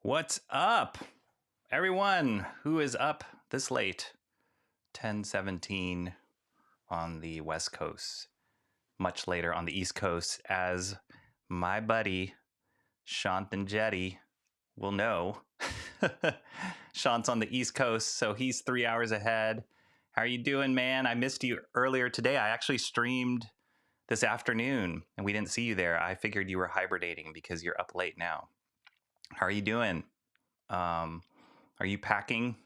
What's up, everyone who is up this late? 10:17 on the West Coast, much later on the East Coast, as my buddy Shant and Jetty will know. Shant's on the East Coast, so he's 3 hours ahead. How are you doing, man? I missed you earlier today. I actually streamed this afternoon, and we didn't see you there. I figured you were hibernating because you're up late now. How are you doing? Are you packing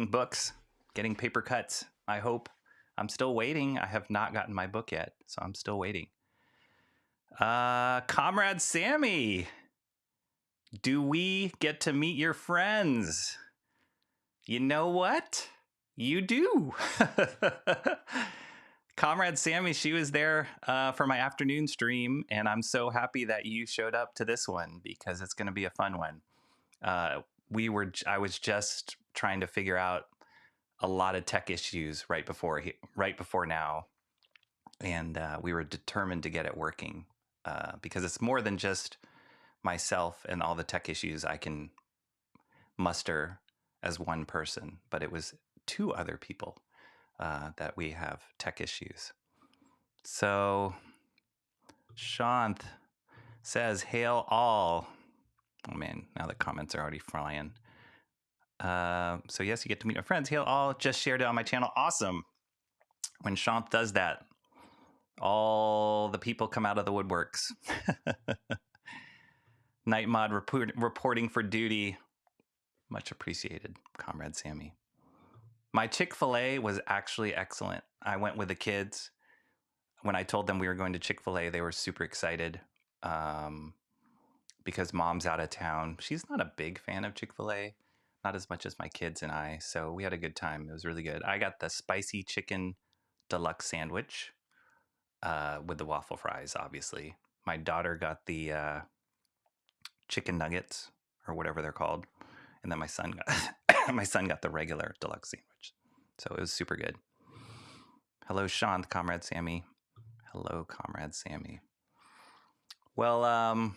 books, getting paper cuts? I hope. I'm still waiting. I have not gotten my book yet, so I'm still waiting. Comrade Sammy, do we get to meet your friends? You know what? You do. Comrade Sammy, she was there for my afternoon stream, and I'm so happy that you showed up to this one because it's going to be a fun one. I was just trying to figure out a lot of tech issues right before now, and we were determined to get it working because it's more than just myself and all the tech issues I can muster as one person, but it was two other people that we have tech issues. So Shant says, "Hail all." Oh man, now the comments are already flying. So yes, you get to meet my friends. Hail all. Just shared it on my channel. Awesome. When Shant does that, all the people come out of the woodworks. Night mod reporting for duty. Much appreciated, Comrade Sammy. My Chick-fil-A was actually excellent. I went with the kids. When I told them we were going to Chick-fil-A, they were super excited because mom's out of town. She's not a big fan of Chick-fil-A, not as much as my kids and I. So we had a good time. It was really good. I got the spicy chicken deluxe sandwich with the waffle fries, obviously. My daughter got the chicken nuggets or whatever they're called. And then my son got the regular deluxe sandwich. So it was super good. Hello, Shant, Comrade Sammy. Hello, Comrade Sammy. Well,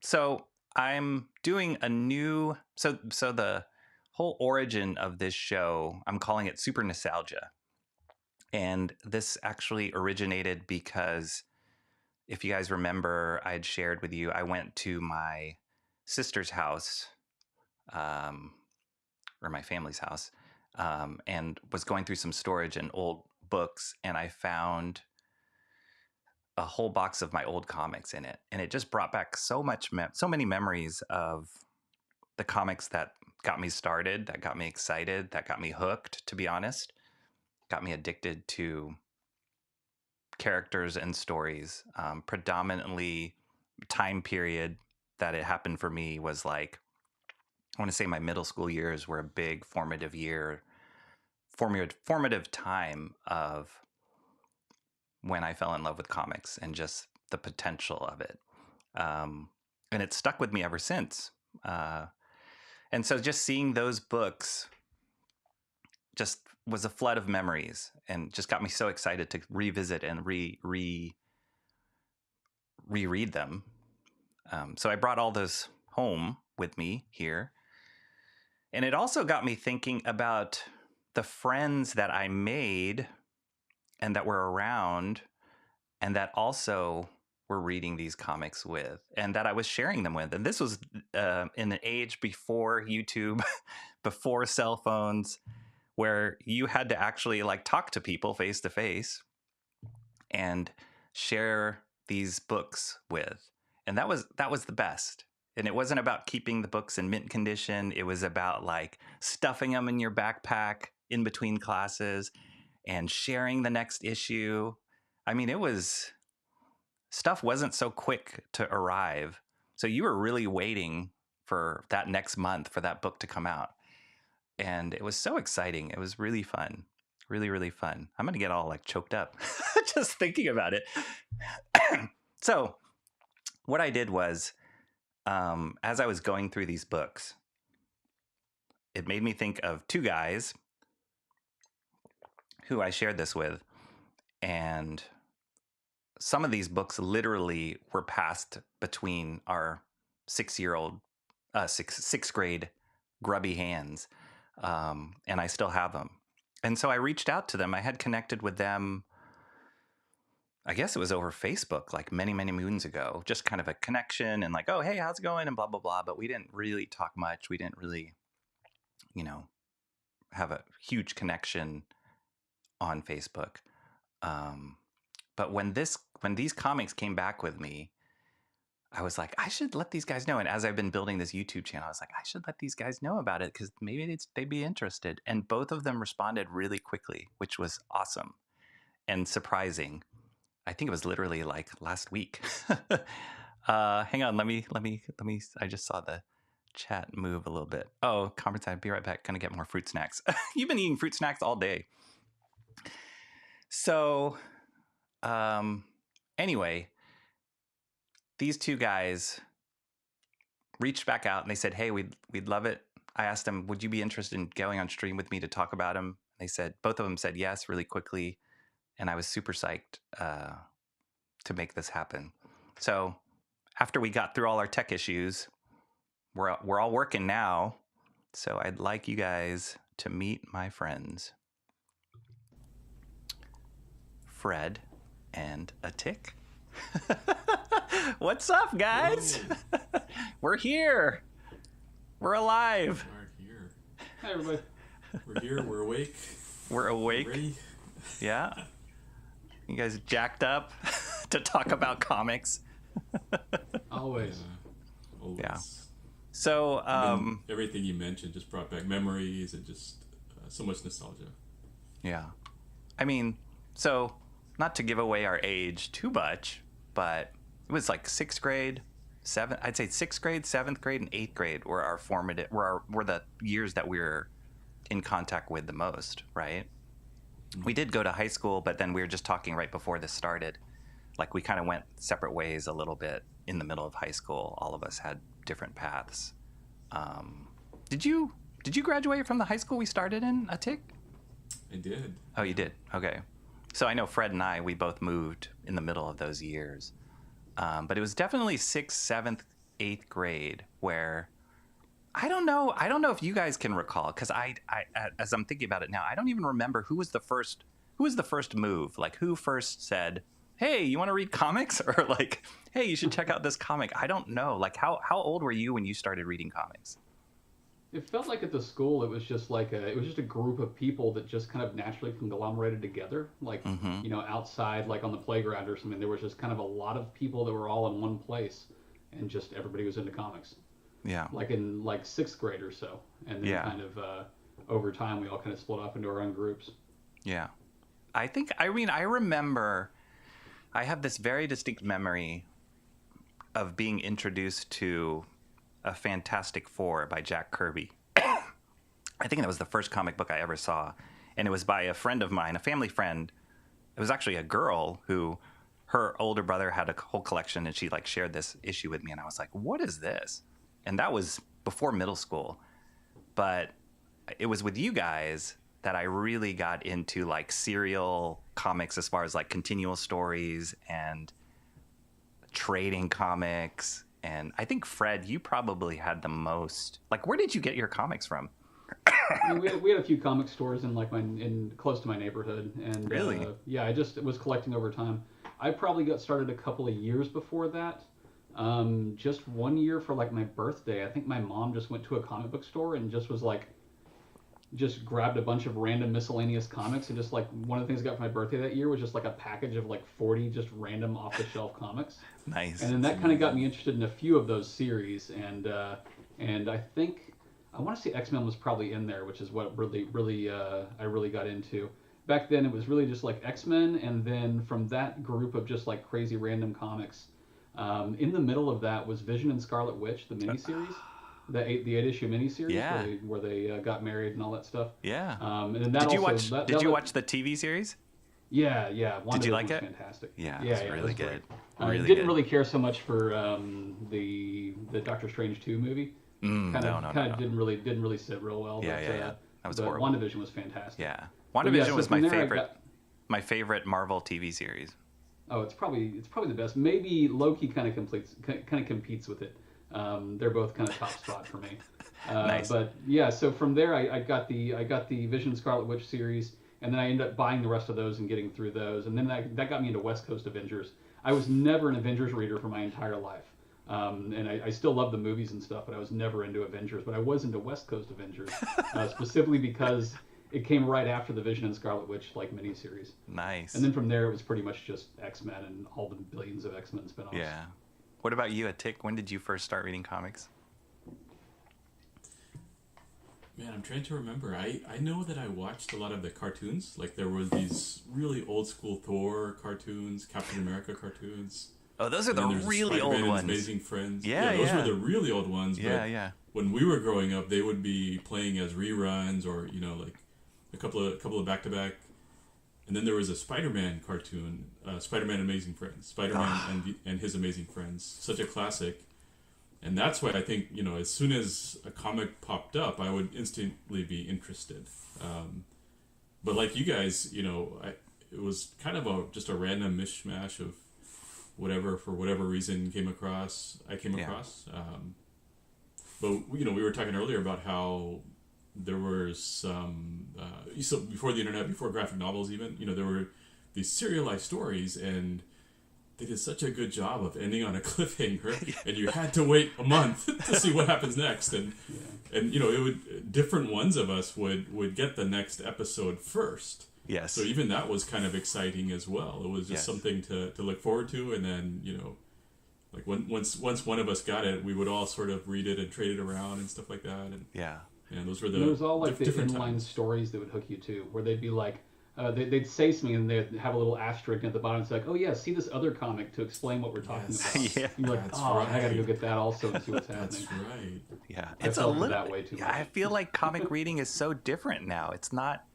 so I'm doing a new... So the whole origin of this show, I'm calling it Super Nostalgia. And this actually originated because, if you guys remember, I had shared with you, I went to my sister's house, or my family's house, and was going through some storage and old books, and I found a whole box of my old comics in it, and it just brought back so many memories of the comics that got me started, that got me excited, that got me hooked, to be honest, got me addicted to characters and stories. Predominantly time period that it happened for me was like, I want to say my middle school years were a big formative time of when I fell in love with comics and just the potential of it. And it stuck with me ever since. And so just seeing those books just was a flood of memories and just got me so excited to revisit and reread them. So I brought all those home with me here. And it also got me thinking about the friends that I made and that were around and that also were reading these comics with and that I was sharing them with. And this was in an age before YouTube, before cell phones, where you had to actually like talk to people face to face and share these books with. And that was the best. And it wasn't about keeping the books in mint condition. It was about like stuffing them in your backpack in between classes and sharing the next issue. I mean, stuff wasn't so quick to arrive. So you were really waiting for that next month for that book to come out. And it was so exciting. It was really fun. Really, really fun. I'm going to get all like choked up just thinking about it. So what I did was, as I was going through these books, it made me think of two guys who I shared this with. And some of these books literally were passed between our 6-year-old sixth grade grubby hands, and I still have them. And so I reached out to them. I had connected with them, I guess it was over Facebook, like many, many moons ago, just kind of a connection and like, oh, hey, how's it going? And blah, blah, blah. But we didn't really talk much. We didn't really, have a huge connection on Facebook. But when these comics came back with me, I was like, I should let these guys know. And as I've been building this YouTube channel, I was like, I should let these guys know about it because maybe they'd be interested. And both of them responded really quickly, which was awesome and surprising. I think it was literally like last week. Hang on, let me. I just saw the chat move a little bit. Oh, conference time. Be right back. Gonna get more fruit snacks. You've been eating fruit snacks all day. So, anyway. These two guys reached back out and they said, hey, we'd love it. I asked them, would you be interested in going on stream with me to talk about them? They said, both of them said yes really quickly. And I was super psyched to make this happen. So after we got through all our tech issues, we're all working now. So I'd like you guys to meet my friends, Fred and Attic. What's up, guys? We're here. We're alive. We're here. Hi, everybody. We're here. We're awake. We're awake. We're ready. Yeah. You guys jacked up to talk about comics. Always. Always. Yeah. So, everything you mentioned just brought back memories and just so much nostalgia. Yeah. I mean, so not to give away our age too much, but it was like sixth grade, I'd say sixth grade, seventh grade, and eighth grade were our formative, were the years that we were in contact with the most, right? Mm-hmm. We did go to high school, but then we were just talking right before this started. Like we kind of went separate ways a little bit in the middle of high school. All of us had different paths. Did you graduate from the high school we started in, Attic? I did. Oh, you did? Okay. So I know Fred and we both moved in the middle of those years. But it was definitely 6th, 7th, 8th grade where I don't know if you guys can recall, because I as I'm thinking about it now, I don't even remember who was the first move. Like who first said, hey, you want to read comics? Or like, hey, you should check out this comic. I don't know. Like how old were you when you started reading comics? It felt like at the school it was just a group of people that just kind of naturally conglomerated together. Like, outside, like on the playground or something, there was just kind of a lot of people that were all in one place and just everybody was into comics. Yeah. Like in like 6th grade or so. And then kind of over time we all kind of split off into our own groups. Yeah. I remember I have this very distinct memory of being introduced to a Fantastic Four by Jack Kirby. I think that was the first comic book I ever saw. And it was by a friend of mine, a family friend. It was actually a girl who, her older brother had a whole collection and she like shared this issue with me. And I was like, what is this? And that was before middle school. But it was with you guys that I really got into like serial comics as far as like continual stories and trading comics. And I think, Fred, you probably had the most. Like, where did you get your comics from? I mean, we had a few comic stores in close to my neighborhood, and really, I just was collecting over time. I probably got started a couple of years before that. Just one year for like my birthday, I think my mom just went to a comic book store and just grabbed a bunch of random miscellaneous comics, and just like one of the things I got for my birthday that year was just like a package of like 40 just random off the shelf comics. Nice. And then that kind of got me interested in a few of those series, and I think I want to say X-Men was probably in there, which is what I really got into. Back then it was really just like X-Men, and then from that group of just like crazy random comics, in the middle of that was Vision and Scarlet Witch, the miniseries. The 8-issue miniseries where they got married and all that stuff. Yeah. And then that did you watch the TV series? Yeah. Did you like it? Fantastic. Yeah, it's really good. I didn't really care so much for the Doctor Strange 2 movie. Kind of didn't really sit real well. Yeah. That was horrible. WandaVision was fantastic. Yeah. WandaVision was my favorite Marvel TV series. Oh, it's probably the best. Maybe Loki kind of competes with it. They're both kind of top spot for me. Nice. But yeah, so from there I got the Vision Scarlet Witch series, and then I ended up buying the rest of those and getting through those, and then that got me into West Coast Avengers. I was never an Avengers reader for my entire life. And I still love the movies and stuff, but I was never into Avengers. But I was into West Coast Avengers, specifically because it came right after the Vision and Scarlet Witch like miniseries. Nice. And then from there, it was pretty much just X-Men and all the billions of X-Men spinoffs. Yeah. What about you, Atik? When did you first start reading comics? Man, I'm trying to remember. I know that I watched a lot of the cartoons. Like there were these really old school Thor cartoons, Captain America cartoons. Oh, those are And the then there's really Spider-Man old and ones. Amazing Friends. Yeah, those yeah. were the really old ones. Yeah, but yeah. when we were growing up, they would be playing as reruns, or like a couple of back to back. And then there was a Spider-Man cartoon, Spider-Man Amazing Friends, Spider-Man and His Amazing Friends, such a classic. And that's why I think, as soon as a comic popped up, I would instantly be interested. But like you guys, it was kind of just a random mishmash of whatever, for whatever reason, I came across. But, we were talking earlier about how there were some, so before the internet, before graphic novels even, there were these serialized stories, and they did such a good job of ending on a cliffhanger, and you had to wait a month to see what happens next. And it would, different ones of us would get the next episode first. Yes. So even that was kind of exciting as well. It was just something to look forward to, and then like once one of us got it, we would all sort of read it and trade it around and stuff like that. And those were the. There was all like the different inline times. stories that would hook you too, where they'd be like. They'd say something and they'd have a little asterisk at the bottom. It's like, oh yeah, see this other comic to explain what we're talking about. Yeah. You're like, That's I gotta right. go get that also and see what's happening. That's right. Yeah. I It's a felt little that way too much. I feel like comic reading is so different now. It's not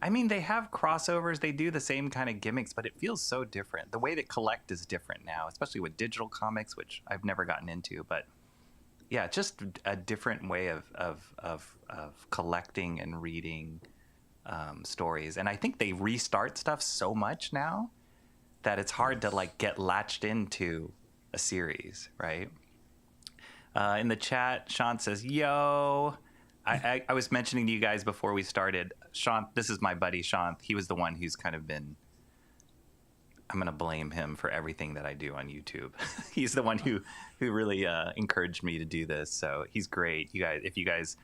I mean, they have crossovers, they do the same kind of gimmicks, but it feels so different. The way that collect is different now, especially with digital comics, which I've never gotten into, but yeah, just a different way of collecting and reading stories. And I think they restart stuff so much now that it's hard to like get latched into a series, right? In the chat, Sean says, yo, I was mentioning to you guys before we started, Sean, this is my buddy Sean. He was the one who's kind of been, I'm going to blame him for everything that I do on YouTube. He's the one who really encouraged me to do this. So he's great. If you guys,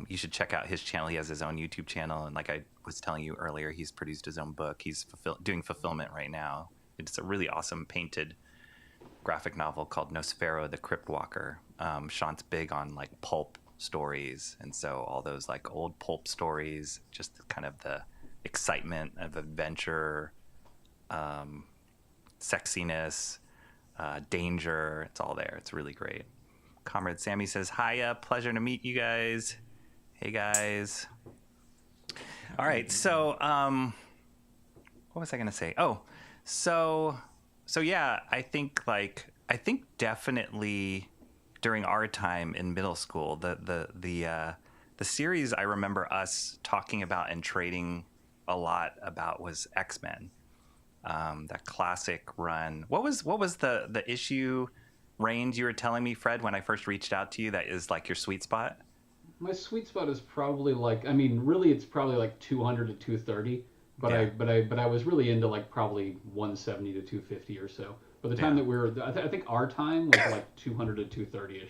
you should check out his channel. He has his own YouTube channel. And like I was telling you earlier, he's produced his own book. He's doing fulfillment right now. It's a really awesome painted graphic novel called Nosfero the Crypt Walker. Sean's big on like pulp stories. And so all those like old pulp stories, just kind of the excitement of adventure, sexiness, danger. It's all there. It's really great. Comrade Sammy says, hiya, pleasure to meet you guys. Hey, guys. All right, so what was I going to say? Oh, so yeah, I think definitely during our time in middle school, the series I remember us talking about and trading a lot about was X-Men. That classic run. What was the issue range you were telling me, Fred, when I first reached out to you, that is like your sweet spot? My sweet spot is probably like, I mean, really it's probably like 200 to 230, but Yeah. I was really into like probably 170 to 250 or so. By the time that we were, I think our time was like 200 to 230ish.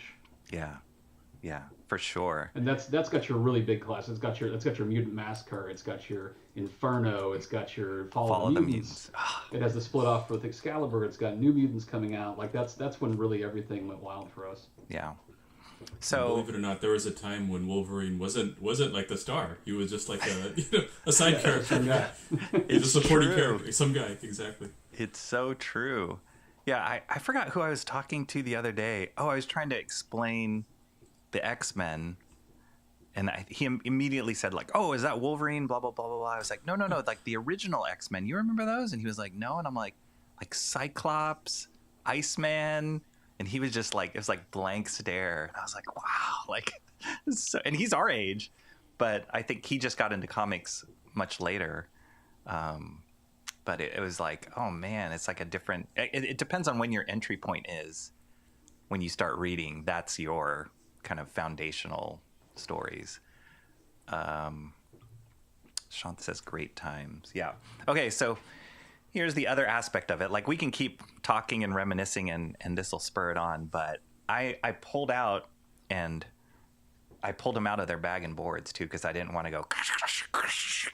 Yeah, for sure. And that's got your really big class. It's got your Mutant Massacre. It's got your Inferno. It's got your Fall of the Mutants. It has the split off with Excalibur. It's got New Mutants coming out. Like that's when really everything went wild for us. Yeah. And So believe it or not, there was a time when Wolverine wasn't like the star. He was just like a side character. Yeah. He's a supporting true. character. Some guy, exactly. it's so true. Yeah, I forgot who I was talking to the other day. Oh, I was trying to explain the X-Men, and he immediately said like, "Oh, is that Wolverine?" Blah blah blah blah blah. I was like, "No, like the original X-Men. You remember those?" And he was like, "No." And I'm like Cyclops, Iceman, and he was just like, it was like blank stare. And I was like, "Wow!" Like, so, and he's our age, but I think he just got into comics much later. But it was like, oh man, it's like a different. It depends on when your entry point is. when you start reading, that's your kind of foundational stories. Sean says great times. Yeah. Okay, so here's the other aspect of it. Like, we can keep talking and reminiscing, and this will spur it on, but I pulled out, and I pulled them out of their bag and boards too, because I didn't want to go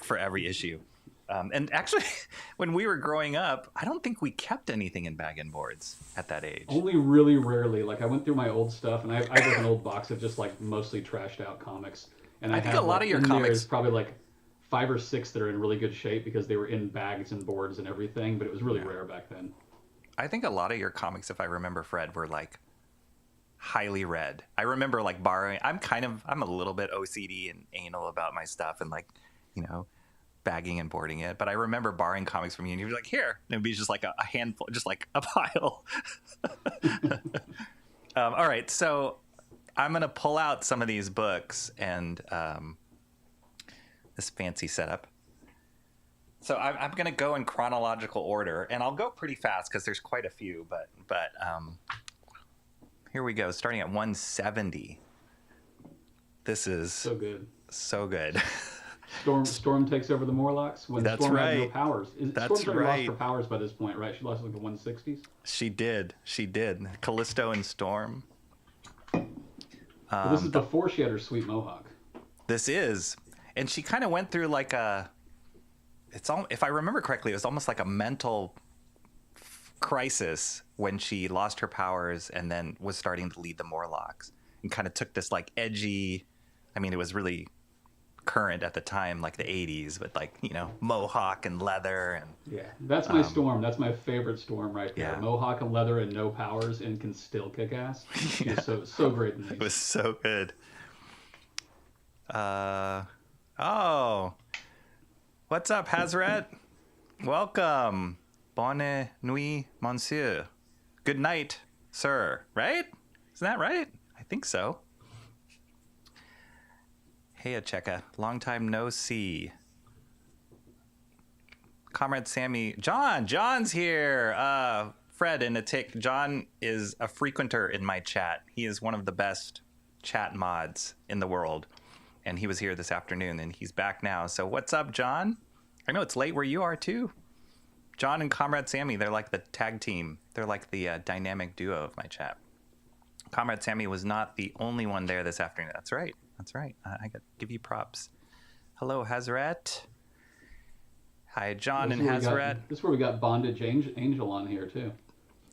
for every issue. And actually, when we were growing up, I don't think we kept anything in bag and boards at that age. Only really rarely. Like, I went through my old stuff, and I have an old box of just like mostly trashed out comics. And I think a lot of your comics there's probably like 5 or 6 that are in really good shape because they were in bags and boards and everything, but it was really rare back then. I think a lot of your comics, if I remember, Fred, were like highly read. I remember like borrowing. I'm a little bit OCD and anal about my stuff, and like, you know, bagging and boarding it. But I remember borrowing comics from you, and you'd be like, here, and it'd be just like a handful, just like a pile. All right, so I'm gonna pull out some of these books and this fancy setup. So I'm gonna go in chronological order, and I'll go pretty fast because there's quite a few. But here we go, starting at 170. This is so good. So good. Storm takes over the Morlocks when That's Storm right. had no powers. That's Storm's right. lost her powers by this point, right? She lost like the 160s. She did. Callisto and Storm. This is before she had her sweet mohawk. This is, and she kind of went through like if I remember correctly, it was almost like a mental crisis when she lost her powers and then was starting to lead the Morlocks, and kind of took this like edgy. I mean, it was really current at the time, like the 80s, but like, you know, mohawk and leather. And yeah, that's my Storm. That's my favorite Storm right there. Yeah. Mohawk and leather and no powers, and can still kick ass. Yeah. So great in these. It was so good. What's up, Hazrat? Welcome. Bonne nuit, monsieur. Good night, sir. Right? Isn't that right? I think so. Hey, Acheka. Long time no see. Comrade Sammy. John's here. Fred and a tick. John is a frequenter in my chat. He is one of the best chat mods in the world. And he was here this afternoon, and he's back now. So what's up, John? I know it's late where you are, too. John and Comrade Sammy, they're like the tag team. They're like the dynamic duo of my chat. Comrade Sammy was not the only one there this afternoon. That's right. I got to give you props. Hello, Hazrat. Hi, John and Hazrat. This is where we got Bondage Angel on here, too.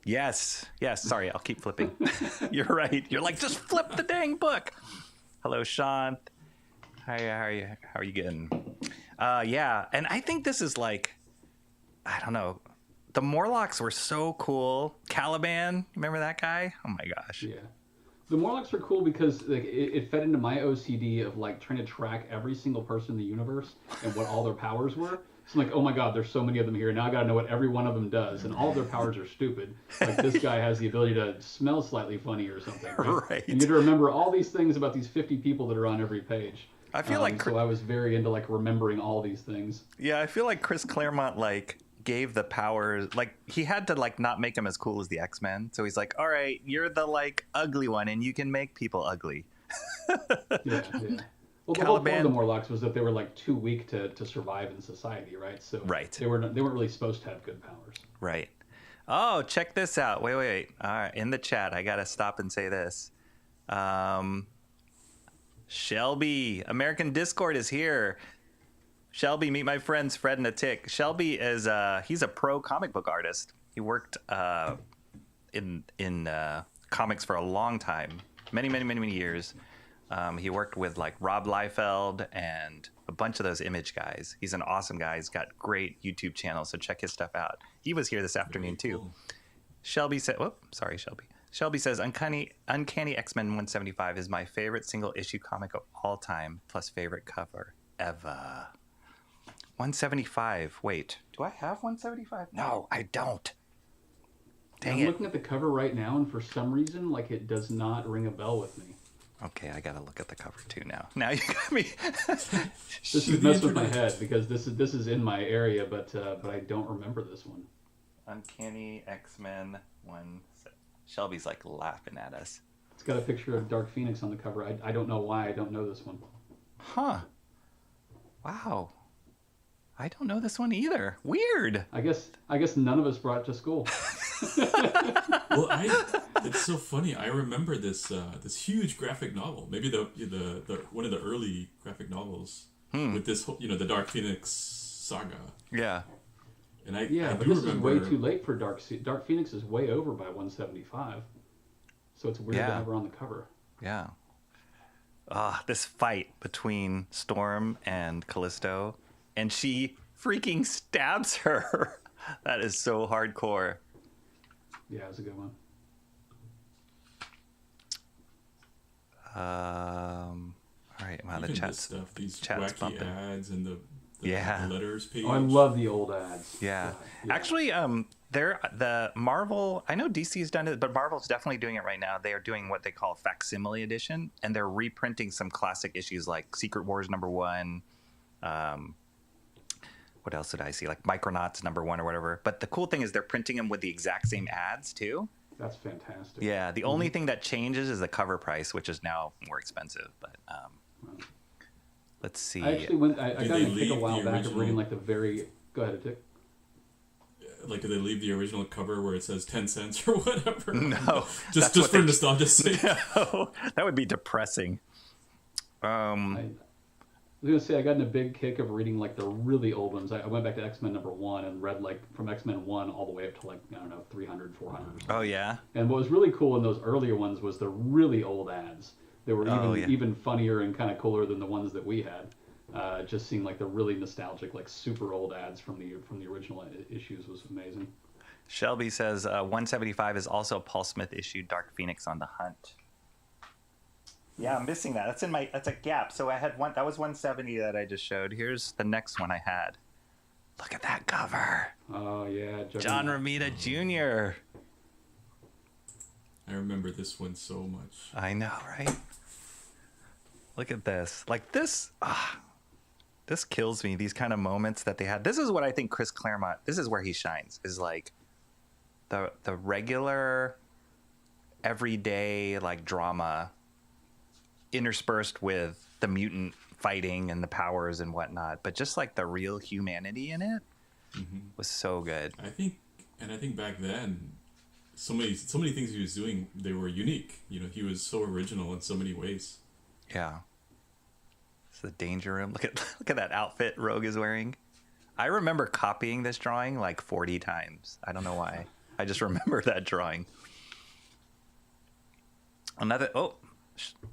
Yes. Sorry, I'll keep flipping. You're right. You're like, just flip the dang book. Hello, Sean. Hi, how are you getting? Yeah, and I think this is like, I don't know. The Morlocks were so cool. Caliban, remember that guy? Oh my gosh. Yeah. The Morlocks are cool because like it fed into my OCD of like trying to track every single person in the universe and what all their powers were. So I'm like, oh my god, there's so many of them here. Now I gotta know what every one of them does, and all of their powers are stupid. Like this guy has the ability to smell slightly funny or something. Right? And you have to remember all these things about these 50 people that are on every page. I feel like so I was very into like remembering all these things. Yeah, I feel like Chris Claremont like gave the powers, like he had to like not make him as cool as the X-Men. So he's like, all right, you're the like ugly one, and you can make people ugly. Yeah. Well, the whole point of the Morlocks was that they were like too weak to survive in society, right? So they weren't really supposed to have good powers. Right. Oh, check this out. Wait. All right, in the chat, I gotta stop and say this. Shelby, American Discord is here. Shelby, meet my friends Fred and a Tick. Shelby is he's a pro comic book artist. He worked in comics for a long time, many years. He worked with like Rob Liefeld and a bunch of those Image guys. He's an awesome guy. He's got great YouTube channels, so check his stuff out. He was here this afternoon too. Cool. Shelby said, sorry, Shelby. Shelby says, Uncanny X-Men 175 is my favorite single issue comic of all time, plus favorite cover ever. 175. Wait, do I have 175? No, I don't. Dang it. I'm looking at the cover right now, and for some reason, like it does not ring a bell with me. Okay, I gotta look at the cover too now. Now you got me. This is mess with my head because this is in my area, but I don't remember this one. Uncanny X-Men 1. Shelby's like laughing at us. It's got a picture of Dark Phoenix on the cover. I don't know why I don't know this one. Huh. Wow. I don't know this one either. Weird. I guess none of us brought it to school. Well, it's so funny. I remember this this huge graphic novel. Maybe the one of the early graphic novels with this whole, the Dark Phoenix saga. Yeah. And I but do this remember, is way too late for Dark Phoenix is way over by 175. So it's weird to have her on the cover. Yeah. This fight between Storm and Callisto, and she freaking stabs her. That is so hardcore. Yeah, it's a good one. All right, wow, the even chat this stuff, these chat's wacky bumping. ads and the letters page. Oh, I love the old ads. Yeah. Yeah. Actually, the Marvel, I know DC's done it, but Marvel's definitely doing it right now. They are doing what they call a facsimile edition, and they're reprinting some classic issues like Secret Wars #1. What else did I see? Like Micronauts #1 or whatever. But the cool thing is they're printing them with the exact same ads too. That's fantastic. Yeah. The only thing that changes is the cover price, which is now more expensive. But let's see. I actually went. I Did got they a kick a leave while the back of original- reading like the very. Go ahead, Tick. Like, do they leave the original cover where it says 10 cents or whatever? No. just for nostalgia's sake. No, that would be depressing. I was gonna say I got in a big kick of reading like the really old ones. I went back to X-Men #1 and read like from X-Men 1 all the way up to like, I don't know, 300, 400 or something. Oh, yeah? And what was really cool in those earlier ones was the really old ads. They were even funnier and kind of cooler than the ones that we had. Just seeing like the really nostalgic, like super old ads from the original issues was amazing. Shelby says 175 is also Paul Smith issue Dark Phoenix on the Hunt. Yeah, I'm missing that. That's a gap. So I had one. That was 170 that I just showed. Here's the next one I had. Look at that cover. Oh yeah, John Romita Jr. I remember this one so much. I know, right? Look at this. Like this. This kills me. These kind of moments that they had. This is what I think Chris Claremont. This is where he shines. Is like the regular, everyday like drama, interspersed with the mutant fighting and the powers and whatnot. But just like the real humanity in it was so good. I think back then, so many things he was doing, they were unique. He was so original in so many ways. Yeah. It's the Danger Room. Look at that outfit Rogue is wearing. I remember copying this drawing like 40 times. I don't know why. I just remember that drawing.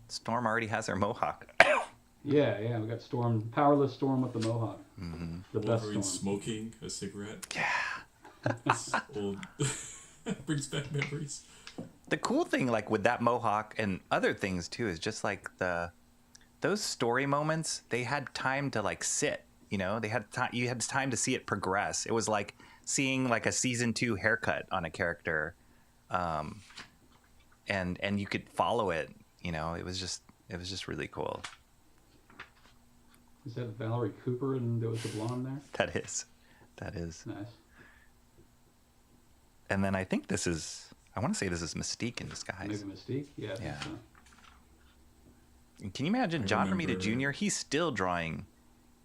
Storm already has her mohawk. Yeah, we got powerless Storm with the mohawk. Mm-hmm. The best Wolverine Storm. smoking a cigarette. Yeah. It's old. Brings back memories. The cool thing, like with that mohawk and other things too, is just like those story moments. They had time to like sit. They had time. You had time to see it progress. It was like seeing like a season 2 haircut on a character, and you could follow it. It was just really cool. Is that Valerie Cooper and there was the blonde there? That is. Nice. And then I think I want to say this is Mystique in disguise. Maybe Mystique? Yeah. I think Yeah. so. And can you imagine John Romita remember- Jr.? He's still drawing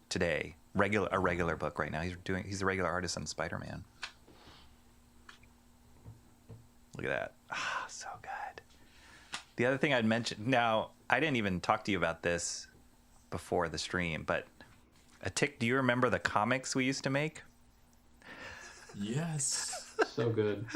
today, a regular book right now. He's a regular artist on Spider-Man. Look at that. So good. The other thing I'd mention, now I didn't even talk to you about this before the stream, but do you remember the comics we used to make? Yes. So good.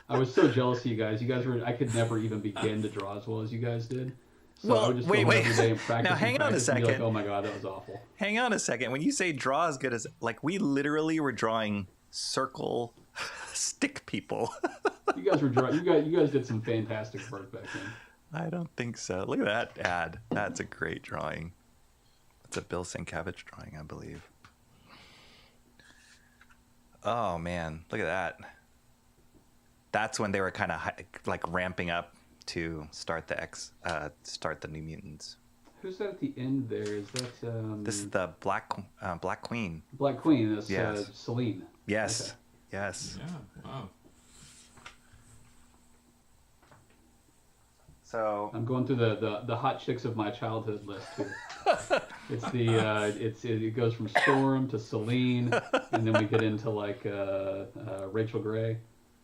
I was so jealous of you guys. I could never even begin to draw as well as you guys did. So I would just go home every day and practice. Now hang on a and be second. like, oh my god, that was awful. Hang on a second. When you say draw as good as, like, we literally were drawing circle stick people. You guys were drawing. You guys did some fantastic work back then. I don't think so. Look at that ad. That's a great drawing. It's a Bill Sienkiewicz drawing, I believe. Oh man, look at that. That's when they were kind of like ramping up to start the New Mutants. Who's that at the end there? Is that This is the Black Queen. Black Queen? That's Yes. Celine. Yes. Okay. Yes. Yeah. Wow. So I'm going through the hot chicks of my childhood list here. It goes from Storm to Celine, and then we get into like Rachel Gray.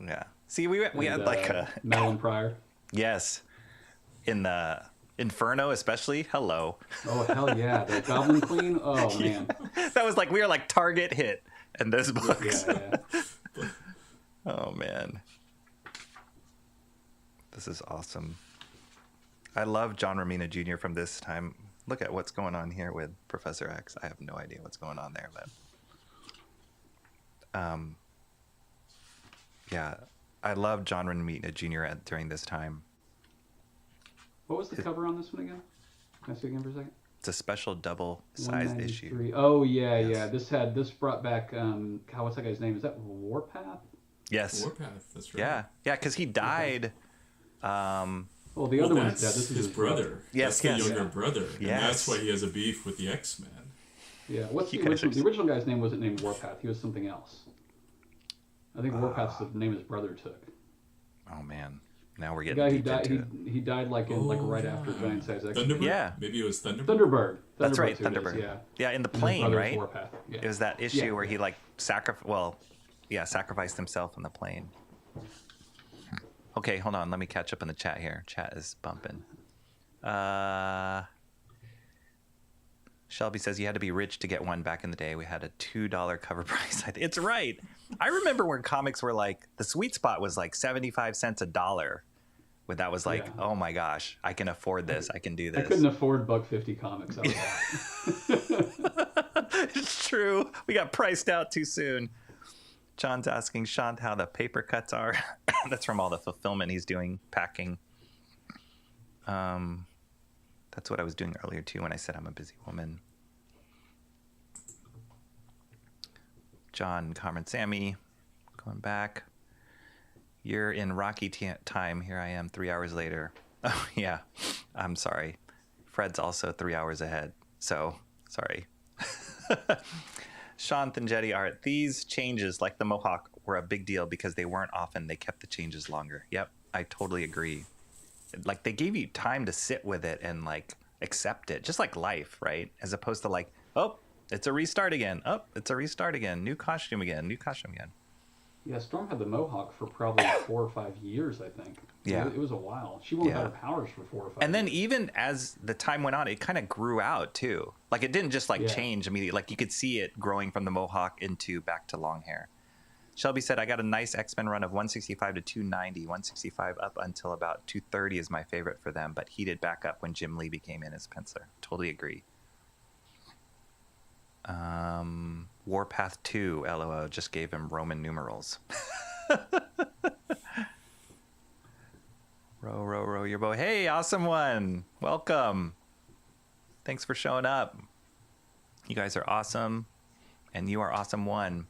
yeah. See, we had like a Madeline Pryor. yes, in the Inferno especially. Hello. Oh hell yeah, the Goblin Queen. Oh man, That was like we were like target hit in this book. yeah. Oh man, this is awesome. I love John Romita Jr. from this time. Look at what's going on here with Professor X. I have no idea what's going on there, but yeah, I love John Romita Jr. During this time. What was the cover on this one again? Can I see it again for a second? It's a special double-sized issue. 193. Oh yeah, Yes. yeah. This brought back God, what's that guy's name? Is that Warpath? Yes. Warpath, that's right. Yeah, yeah, because he died. Well, the other one's dead. That's This is his brother. Yes, that's yes. the younger brother. And Yes. that's why he has a beef with the X-Men. Yeah. What's the You guys original? are- The original guy's name wasn't named Warpath. He was something else. I think Warpath's the name his brother took. Oh man, now we're The getting guy who deep died. into it. He died like right after Giant Size X. Thunderbird? Yeah. Maybe it was Thunderbird? Thunderbird. That's right, Thunderbird's who it is, Thunderbird. yeah. Yeah, in the And his plane, brother's right? Warpath. Yeah. It was that issue Yeah. where he like sacrificed himself in the plane. Okay, hold on. Let me catch up in the chat here. Chat is bumping. Shelby says you had to be rich to get one back in the day. We had a $2 cover price. It's right. I remember when comics were like, the sweet spot was like 75 cents a dollar. When that was like, Yeah. oh my gosh, I can afford this. I can do I this. couldn't afford $1.50 comics. I was It's true. We got priced out too soon. John's asking Shant how the paper cuts are. That's from all the fulfillment he's doing, packing. That's what I was doing earlier too when I said I'm a busy woman. John, Carmen, Sammy, going back. You're in Rocky time. Here I am 3 hours later. Oh, yeah. I'm sorry. Fred's also 3 hours ahead. So, sorry. Shant and Jetty are, these changes, like the Mohawk, were a big deal because they weren't often. They kept the changes longer. Yep, I totally agree. Like, they gave you time to sit with it and, like, accept it. Just like life, right? As opposed to, like, oh, it's a restart again. Oh, it's a restart again. New costume again. New costume again. Yeah, Storm had the Mohawk for probably 4 or 5 years, I think. Yeah. It was a while. She won't Yeah. have her powers for 4 or 5 And then years. even as the time went on, it kind of grew out too. Like it didn't just like Yeah. change immediately. Like you could see it growing from the Mohawk into back to long hair. Shelby said, I got a nice X-Men run of 165 to 290. 165 up until about 230 is my favorite for them, but heated back up when Jim Lee became in as penciler. Totally agree. Warpath 2, LOL, just gave him Roman numerals. Row your boat. Hey, awesome one. Welcome. Thanks for showing up. You guys are awesome. And you are awesome one.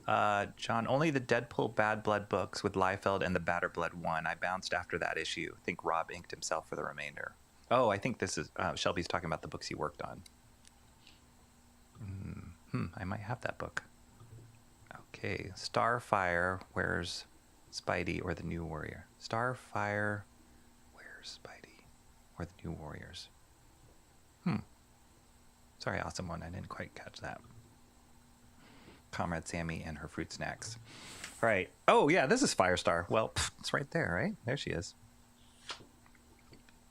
John, only the Deadpool Bad Blood books with Liefeld and the Batter Blood one. I bounced after that issue. I think Rob inked himself for the remainder. Oh, I think this is Shelby's talking about the books he worked on. I might have that book. Okay, Starfire, where's Spidey or the New Warrior? Starfire, where's Spidey or the New Warriors? Sorry, awesome one. I didn't quite catch that. Comrade Sammy and her fruit snacks. All right. Oh, yeah, this is Firestar. Well, it's right there, right? There she is.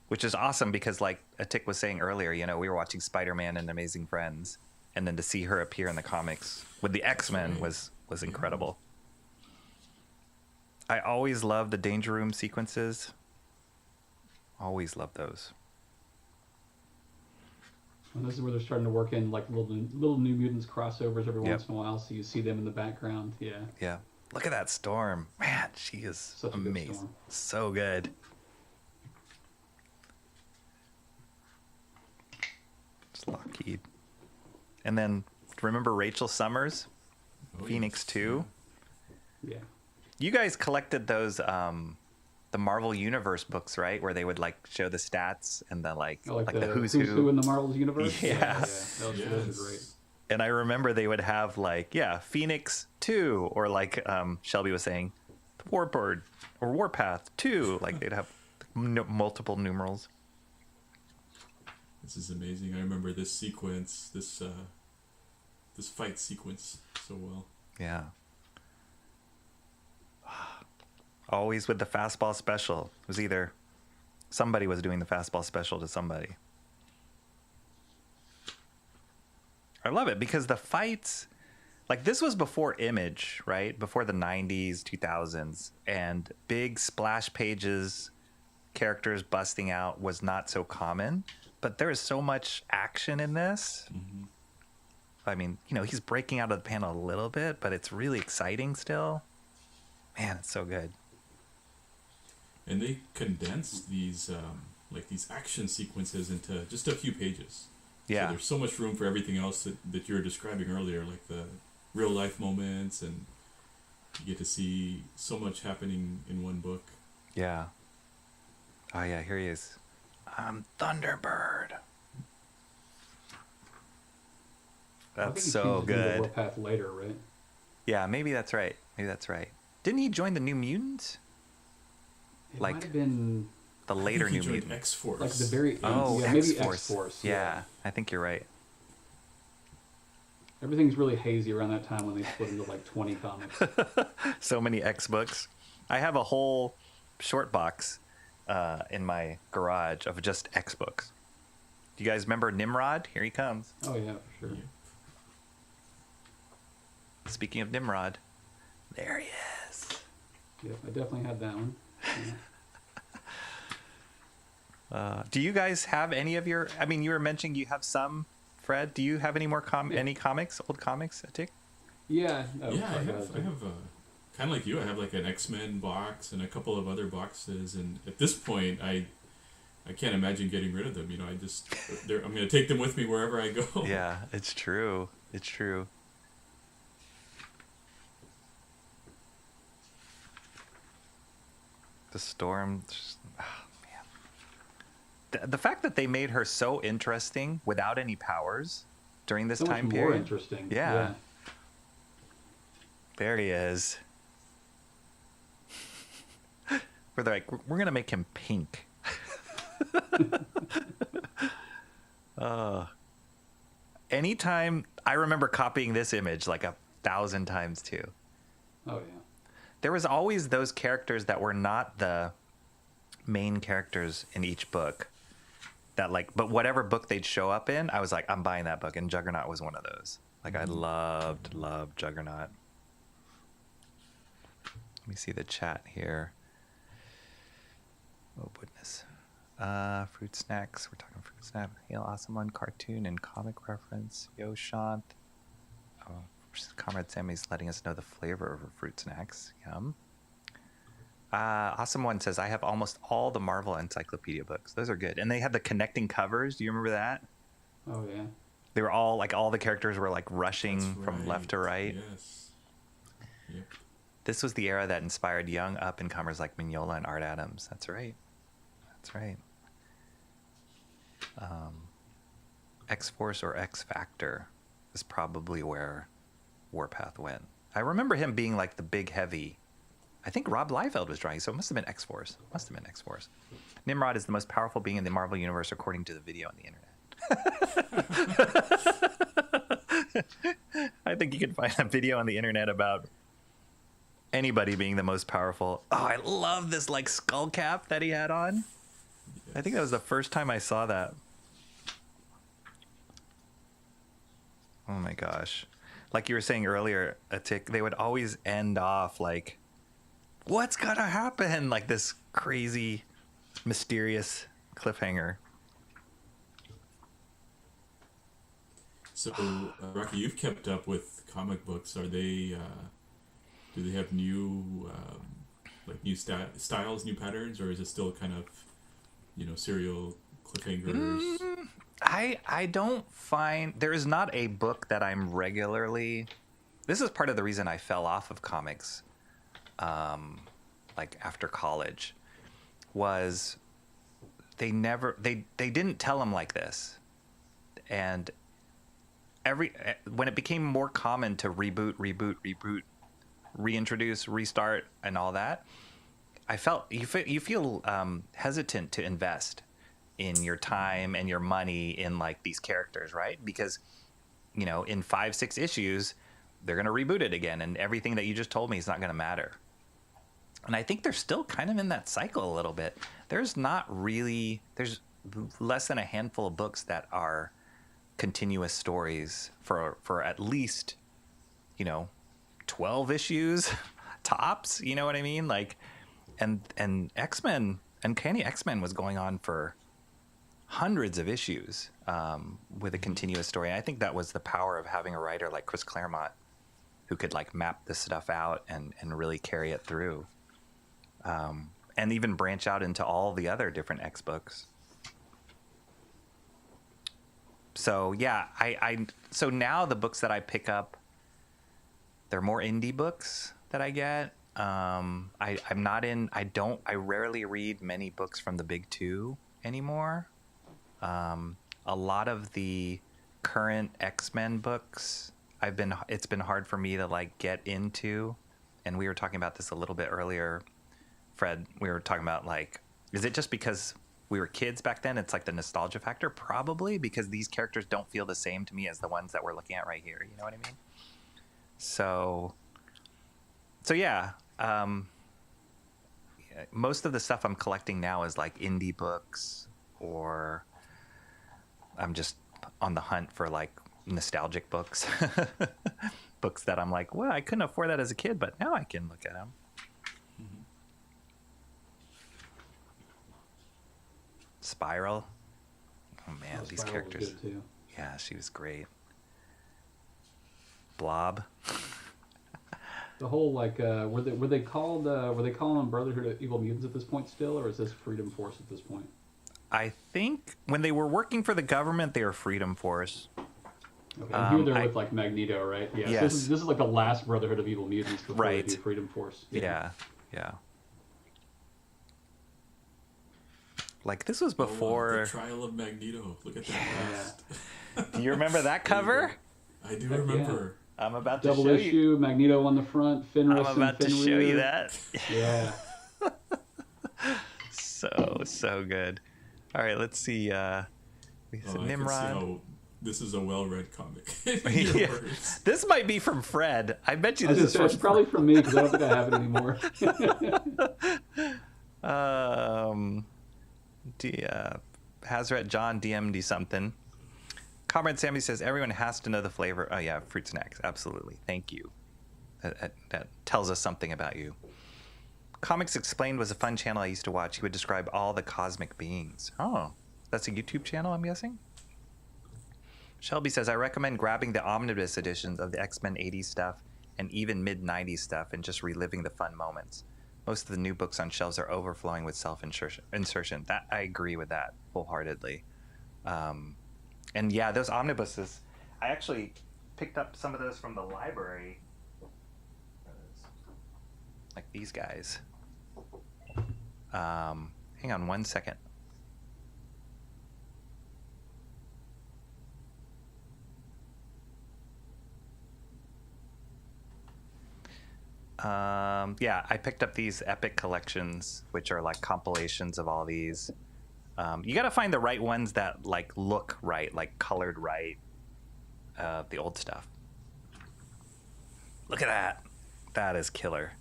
Which is awesome because, like Atik was saying earlier, you know, we were watching Spider-Man and Amazing Friends, and then to see her appear in the comics with the X-Men was incredible. I always love the Danger Room sequences. Always love those. And this is where they're starting to work in like little New Mutants crossovers every Yep. once in a while, so you see them in the background. Yeah. Yeah. Look at that Storm. Man, she is Such a good amazing. Storm. So good. It's Lockheed. And then remember Rachel Summers? Oh, Phoenix yes. 2? Yeah. You guys collected those the Marvel Universe books, right? Where they would like show the stats and the like Oh, like, the who's who in the Marvel's universe. Yeah. Those are great. And I remember they would have like, Phoenix 2, or like Shelby was saying, Warbird or Warpath 2. Like they'd have multiple numerals. This is amazing. I remember this sequence, this fight sequence so well. Yeah. Always with the fastball special. It was either somebody was doing the fastball special to somebody. I love it because the fights, like this was before Image, right? Before the 90s, 2000s, and big splash pages, characters busting out was not so common, but there is so much action in this. Mm-hmm. I mean, he's breaking out of the panel a little bit, but it's really exciting still. Man, it's so good. And they condensed these these action sequences into just a few pages. Yeah. So there's so much room for everything else that you were describing earlier, like the real life moments, and you get to see so much happening in one book. Yeah. Oh yeah, here he is. Thunderbird. That's so good. Warpath later, right? Yeah, maybe that's right. Didn't he join the New Mutants? It might have been the later New Mutants. Mutants. X-Force. Like the very X-Force. maybe X-Force. Yeah, I think you're right. Everything's really hazy around that time when they split into like 20 comics. So many X books. I have a whole short box in my garage of just X books. Do you guys remember Nimrod? Here he comes. Oh yeah, for sure. Yeah. Speaking of Nimrod, there he is. Yep, I definitely had that one. Yeah. Do you guys have any of your? I mean, you were mentioning you have some. Fred, do you have any more any comics, old comics, Tick? Yeah. I have kind of like you. I have like an X-Men box and a couple of other boxes, and at this point, I can't imagine getting rid of them. I'm going to take them with me wherever I go. Yeah, it's true. It's true. The Storm. Oh, man. The fact that they made her so interesting without any powers during this time period. More interesting. Yeah. There he is. Where they're like, we're going to make him pink. Anytime, I remember copying this image like 1,000 times too. Oh, yeah. There was always those characters that were not the main characters in each book. But whatever book they'd show up in, I was like, I'm buying that book. And Juggernaut was one of those. Like, I loved Juggernaut. Let me see the chat here. Oh, goodness. Fruit snacks. We're talking fruit snack. Hail Awesome One cartoon and comic reference. Yo, Shant. Oh, Comrade Sammy's letting us know the flavor of her fruit snacks. Yum. Awesome One says, I have almost all the Marvel Encyclopedia books. Those are good. And they had the connecting covers. Do you remember that? Oh, yeah. They were all, like, all the characters were, like, rushing from left to right. Yes. Yep. This was the era that inspired young up-and-comers like Mignola and Art Adams. That's right. X-Force or X-Factor is probably where Warpath went. I remember him being, like, the big, heavy... I think Rob Liefeld was drawing, so it must have been X-Force. Nimrod is the most powerful being in the Marvel Universe according to the video on the internet. I think you can find a video on the internet about anybody being the most powerful. Oh, I love this like skull cap that he had on. Yes. I think that was the first time I saw that. Oh my gosh. Like you were saying earlier, they would always end off like, what's gonna happen? Like this crazy, mysterious cliffhanger. So, Rocky, you've kept up with comic books. Are they? Do they have new, new styles, new patterns, or is it still kind of, serial cliffhangers? I don't find there is not a book that I'm regularly. This is part of the reason I fell off of comics, like after college, was they didn't tell them like this, and when it became more common to reboot, reintroduce, restart, and all that, I felt you feel hesitant to invest in your time and your money in like these characters, right? Because in 5-6 issues, they're going to reboot it again, and everything that you just told me is not going to matter. And I think they're still kind of in that cycle a little bit. There's less than a handful of books that are continuous stories for at least 12 issues tops. You know what I mean? Like, and X-Men, Uncanny X-Men was going on for hundreds of issues with a continuous story. And I think that was the power of having a writer like Chris Claremont who could like map this stuff out and really carry it through. And even branch out into all the other different X books. So yeah, so now the books that I pick up, they're more indie books that I get. I rarely read many books from the big two anymore. A lot of the current X-Men books, it's been hard for me to like get into. And we were talking about this a little bit earlier, Fred. We were talking about like, is it just because we were kids back then? It's like the nostalgia factor, probably, because these characters don't feel the same to me as the ones that we're looking at right here. You know what I mean? So yeah. Most of the stuff I'm collecting now is like indie books, or I'm just on the hunt for like nostalgic books, books that I'm like, well, I couldn't afford that as a kid, but now I can look at them. Mm-hmm. Spiral. Oh man, these Spiral characters. was good too. Yeah, she was great. Blob. The whole like were they calling them Brotherhood of Evil Mutants at this point still, or is this Freedom Force at this point? I think when they were working for the government, they were Freedom Force. Okay, and here they're with like Magneto, right? Yeah. Yes. So this is like the last Brotherhood of Evil Mutants before they do Freedom Force. Yeah. Like this was before the Trial of Magneto. Look at that cast. Do you remember that cover? I do remember. I'm about to Double show issue, you. Magneto on the front, Fenris. I'm about to show you that. Yeah. So good. All right, let's see. Nimrod. This is a well-read comic. Yeah. This might be from Fred. I bet you this is from... It's probably from me because I don't think I have it anymore. Hazrat John DM'd something. Comrade Sammy says, everyone has to know the flavor. Oh, yeah, fruit snacks. Absolutely. Thank you. That tells us something about you. Comics Explained was a fun channel I used to watch. He would describe all the cosmic beings. Oh, that's a YouTube channel, I'm guessing? Shelby says, I recommend grabbing the omnibus editions of the X-Men 80s stuff and even mid-90s stuff and just reliving the fun moments. Most of the new books on shelves are overflowing with self-insertion. That I agree with that wholeheartedly. And yeah, those omnibuses, I actually picked up some of those from the library. Like these guys. Hang on one second. Yeah, I picked up these epic collections, which are like compilations of all these. You got to find the right ones that like look right, like colored right. The old stuff. Look at that. That is killer.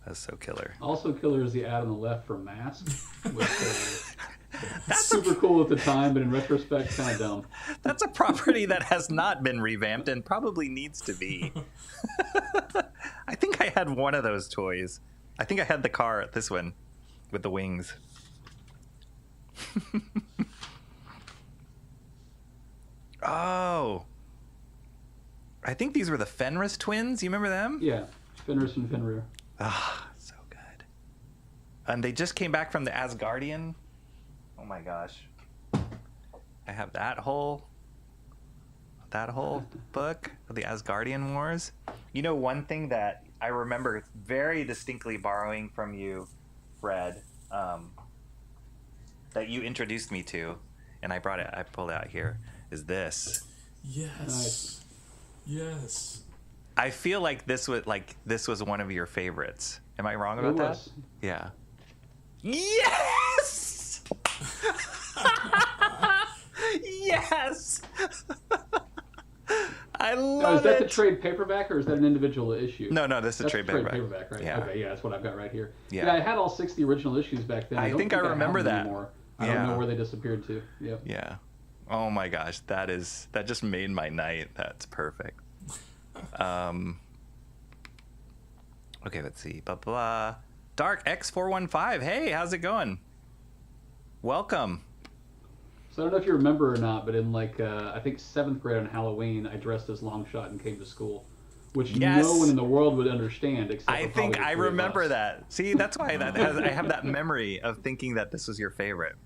That's so killer. Also killer is the ad on the left for Mask. That's super cool at the time, but in retrospect, kind of dumb. That's a property that has not been revamped and probably needs to be. I think I had one of those toys. I think I had the car, this one, with the wings. Oh. I think these were the Fenris twins. You remember them? Yeah, Fenris and Fenrir. Ah, so good. And they just came back from the Asgardian. Oh my gosh. I have that whole book of the Asgardian Wars. You know, one thing that I remember very distinctly borrowing from you, Fred, that you introduced me to, and I pulled it out here, is this. Yes. Nice. Yes. I feel like this was one of your favorites. Am I wrong It about that? was. Yeah. Yes! Yes! I love Now, is that it. the trade paperback or is that an individual issue? No, this is That's trade the trade paperback. paperback, right? Yeah. Okay, yeah, that's what I've got right here. Yeah. Yeah, I had all 60 original issues back then. I think I have remember them that. anymore. I Yeah. don't know where they disappeared to. Yep. Yeah. Oh my gosh, that just made my night. That's perfect. Okay, let's see. Blah blah. Dark X415. Hey, how's it going? Welcome. So I don't know if you remember or not, but in like I think 7th grade on Halloween, I dressed as Longshot and came to school, which Yes. no one in the world would understand except I for think probably I the three of remember us. that. See, that's why I have that memory of thinking that this was your favorite.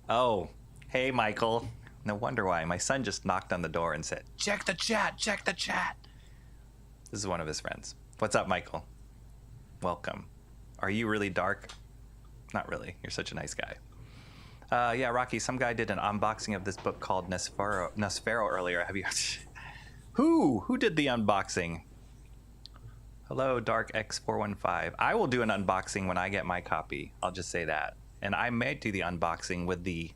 Oh, hey, Michael. No wonder why. My son just knocked on the door and said, "Check the chat, check the chat." This is one of his friends. What's up, Michael? Welcome. Are you really dark? Not really. You're such a nice guy. Yeah, Rocky, some guy did an unboxing of this book called Nosfero earlier. Have you... Who did the unboxing? Hello, Dark X415. I will do an unboxing when I get my copy. I'll just say that. And I may do the unboxing with the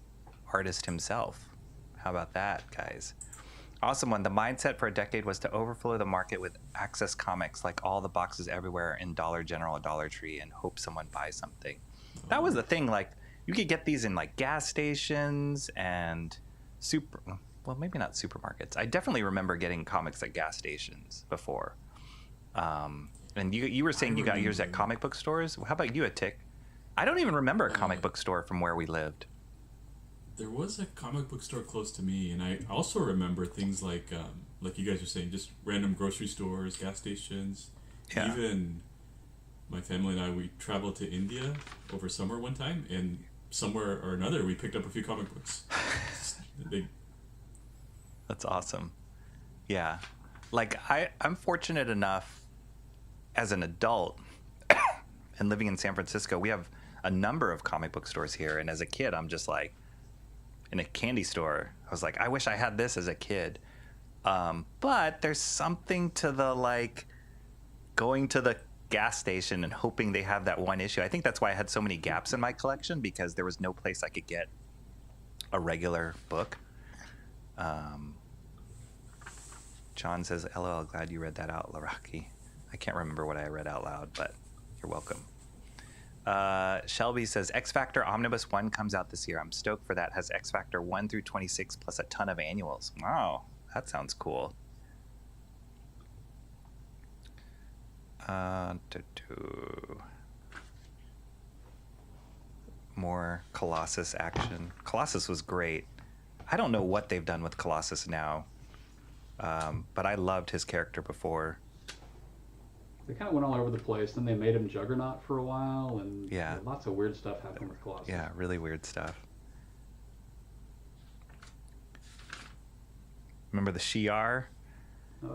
artist himself. How about that, guys? Awesome one. The mindset for a decade was to overflow the market with access comics, like all the boxes everywhere in Dollar General and Dollar Tree, and hope someone buys something. That was the thing. Like, you could get these in like gas stations and well, maybe not supermarkets. I definitely remember getting comics at gas stations before. And you were saying you got yours at comic book stores. How about you, Tick? I don't even remember a comic book store from where we lived. There was a comic book store close to me, and I also remember things like you guys were saying, just random grocery stores, gas stations. Yeah. Even my family and I, we traveled to India over summer one time, and somewhere or another, we picked up a few comic books. That's awesome. Yeah. Like, I'm fortunate enough as an adult and living in San Francisco, we have a number of comic book stores here. And as a kid, I'm just like, in a candy store, I was like, I wish I had this as a kid. But there's something to the, like, going to the gas station and hoping they have that one issue. I think that's why I had so many gaps in my collection, because there was no place I could get a regular book. John says, LOL, glad you read that out, Laraki. I can't remember what I read out loud, but you're welcome. Shelby says, X Factor Omnibus 1 comes out this year. I'm stoked for that. Has X Factor 1 through 26 plus a ton of annuals. Wow, that sounds cool. More Colossus action. Colossus was great. I don't know what they've done with Colossus now, but I loved his character before. They kind of went all over the place. Then they made him Juggernaut for a while, and Yeah. lots of weird stuff happened with Colossus. Yeah, really weird stuff. Remember the Shi'ar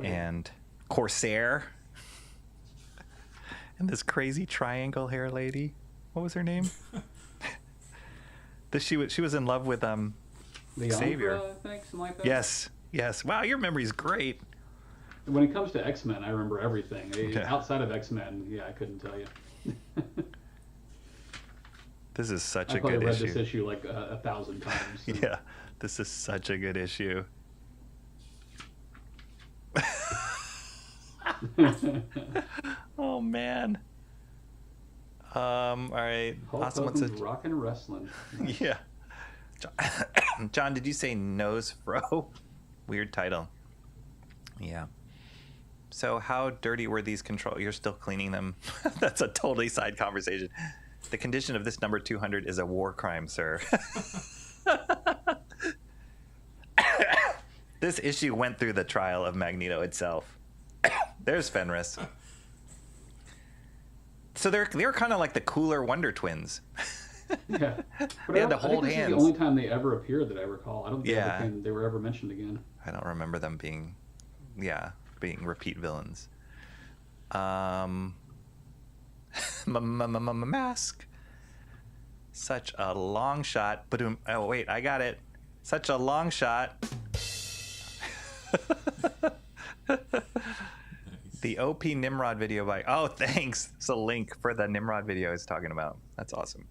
and Corsair? And this crazy triangle hair lady. What was her name? She was in love with The Xavier. Umbra, I think, something like that. Yes. Wow, your memory's great. When it comes to X-Men, I remember everything. Yeah. Outside of X-Men, yeah, I couldn't tell you. This is such I a probably good read issue. this issue like 1,000 times. So. Yeah, this is such a good issue. Oh man. All right. Hulk Awesome. Hogan's Rockin' Wrestling. Nice. Yeah. John, did you say nose fro? Weird title. Yeah. So how dirty were these control? You're still cleaning them? That's a totally side conversation. The condition of this number 200 is a war crime, sir. This issue went through the trial of Magneto itself. There's Fenris. So they're kind of like the cooler Wonder Twins. Yeah. But They had to I think hold this is hands. the only time they ever appeared that I recall. I don't think Yeah. they were ever mentioned again. I don't remember them being repeat villains. Mask. Such a long shot. Oh wait, I got it. Such a long shot. Nice. The OP Nimrod video by... Oh, thanks. It's a link for the Nimrod video I was talking about. That's awesome.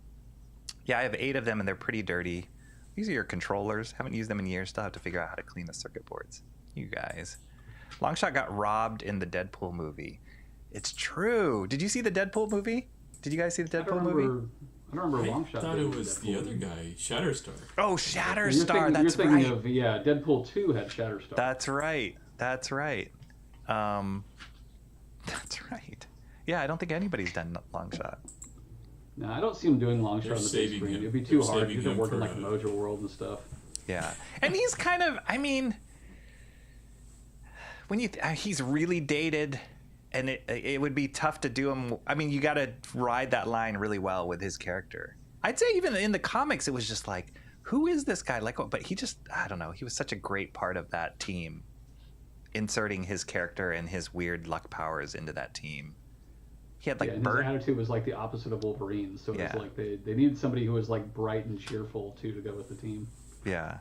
Yeah, I have 8 of them, and they're pretty dirty. These are your controllers. Haven't used them in years. Still have to figure out how to clean the circuit boards. You guys. Longshot got robbed in the Deadpool movie. It's true. Did you see the Deadpool movie? Did you guys see the Deadpool movie? I don't remember I Longshot. thought it was the other guy, Shatterstar. Oh, Shatterstar. You're thinking right. of, yeah, Deadpool 2 had Shatterstar. That's right. That's right. That's right. Yeah, I don't think anybody's done Longshot. No, I don't see him doing Longshot on the big screen. It'd be too hard. He's been working like Mojo World and stuff. Yeah, and he's kind of, I mean, when he's really dated, and it would be tough to do him. I mean, you got to ride that line really well with his character. I'd say even in the comics, it was just like, who is this guy? Like, but he just, I don't know. He was such a great part of that team, inserting his character and his weird luck powers into that team. He had like his attitude was like the opposite of Wolverine, so it was like they needed somebody who was like bright and cheerful too to go with the team. Yeah.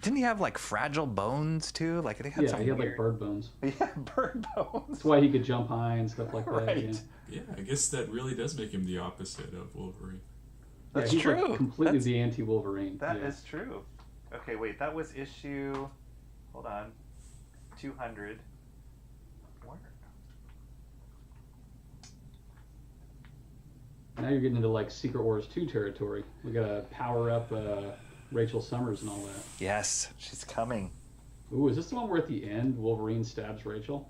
Didn't he have like fragile bones too? Like they had he had like bird bones. Yeah, bird bones. That's why he could jump high and stuff like that. Right. Yeah, I guess that really does make him the opposite of Wolverine. That's he's true. Like completely the anti-Wolverine. That is true. Okay, wait. That was issue. Hold on. 200. Where? Now you're getting into like Secret Wars 2 territory. We gotta power up Rachel Summers and all that. Yes, she's coming. Ooh, is this the one where at the end Wolverine stabs Rachel?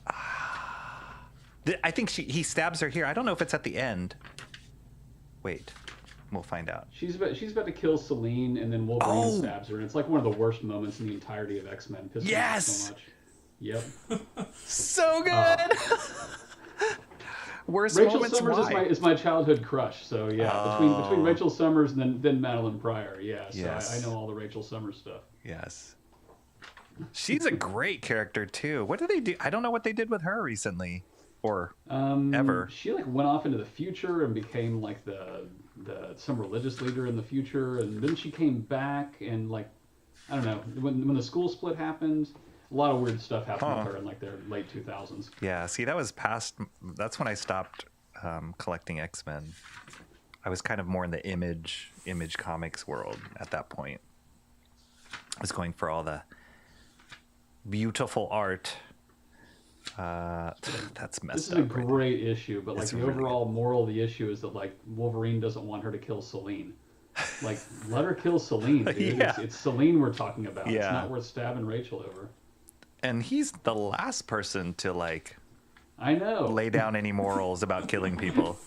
I think he stabs her here. I don't know if it's at the end. Wait, we'll find out. She's about to kill Selene, and then Wolverine stabs her, and it's like one of the worst moments in the entirety of X-Men. Pissed me off so much. Yep. So good. Worst Rachel moments. Summers is my childhood crush. So yeah, between Rachel Summers and then Madeline Pryor. Yeah, so yes. I know all the Rachel Summers stuff. Yes. She's a great character too. What do they do? I don't know what they did with her recently, or ever. She like went off into the future and became like some religious leader in the future, and then she came back and like I don't know when the school split happened. A lot of weird stuff happened with her in like their late 2000s. Yeah, see, that was past. That's when I stopped collecting X-Men. I was kind of more in the image comics world at that point. I was going for all the beautiful art. That's messed up. This is a great issue, but like the overall moral of the issue is that like Wolverine doesn't want her to kill Selene. Like, let her kill Selene, dude. Yeah. It's Selene we're talking about. Yeah. It's not worth stabbing Rachel over. And he's the last person to like I know lay down any morals about killing people.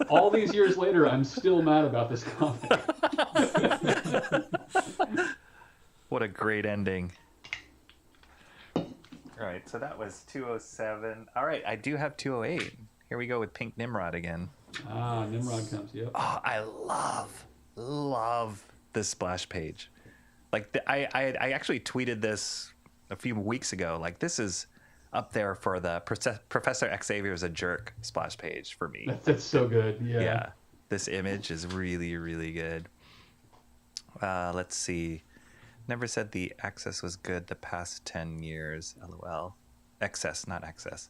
All these years later, I'm still mad about this comic. What a great ending. All right, so that was 207. All right, I do have 208. Here we go with Pink Nimrod again. Ah, Nimrod comes, yep. Oh, I love this splash page. Like, I actually tweeted this a few weeks ago. Like, this is up there for the Professor Xavier's a jerk splash page for me. That's so good, yeah. Yeah, this image is really, really good. Let's see. Never said the access was good the past 10 years. LOL. Excess, not access.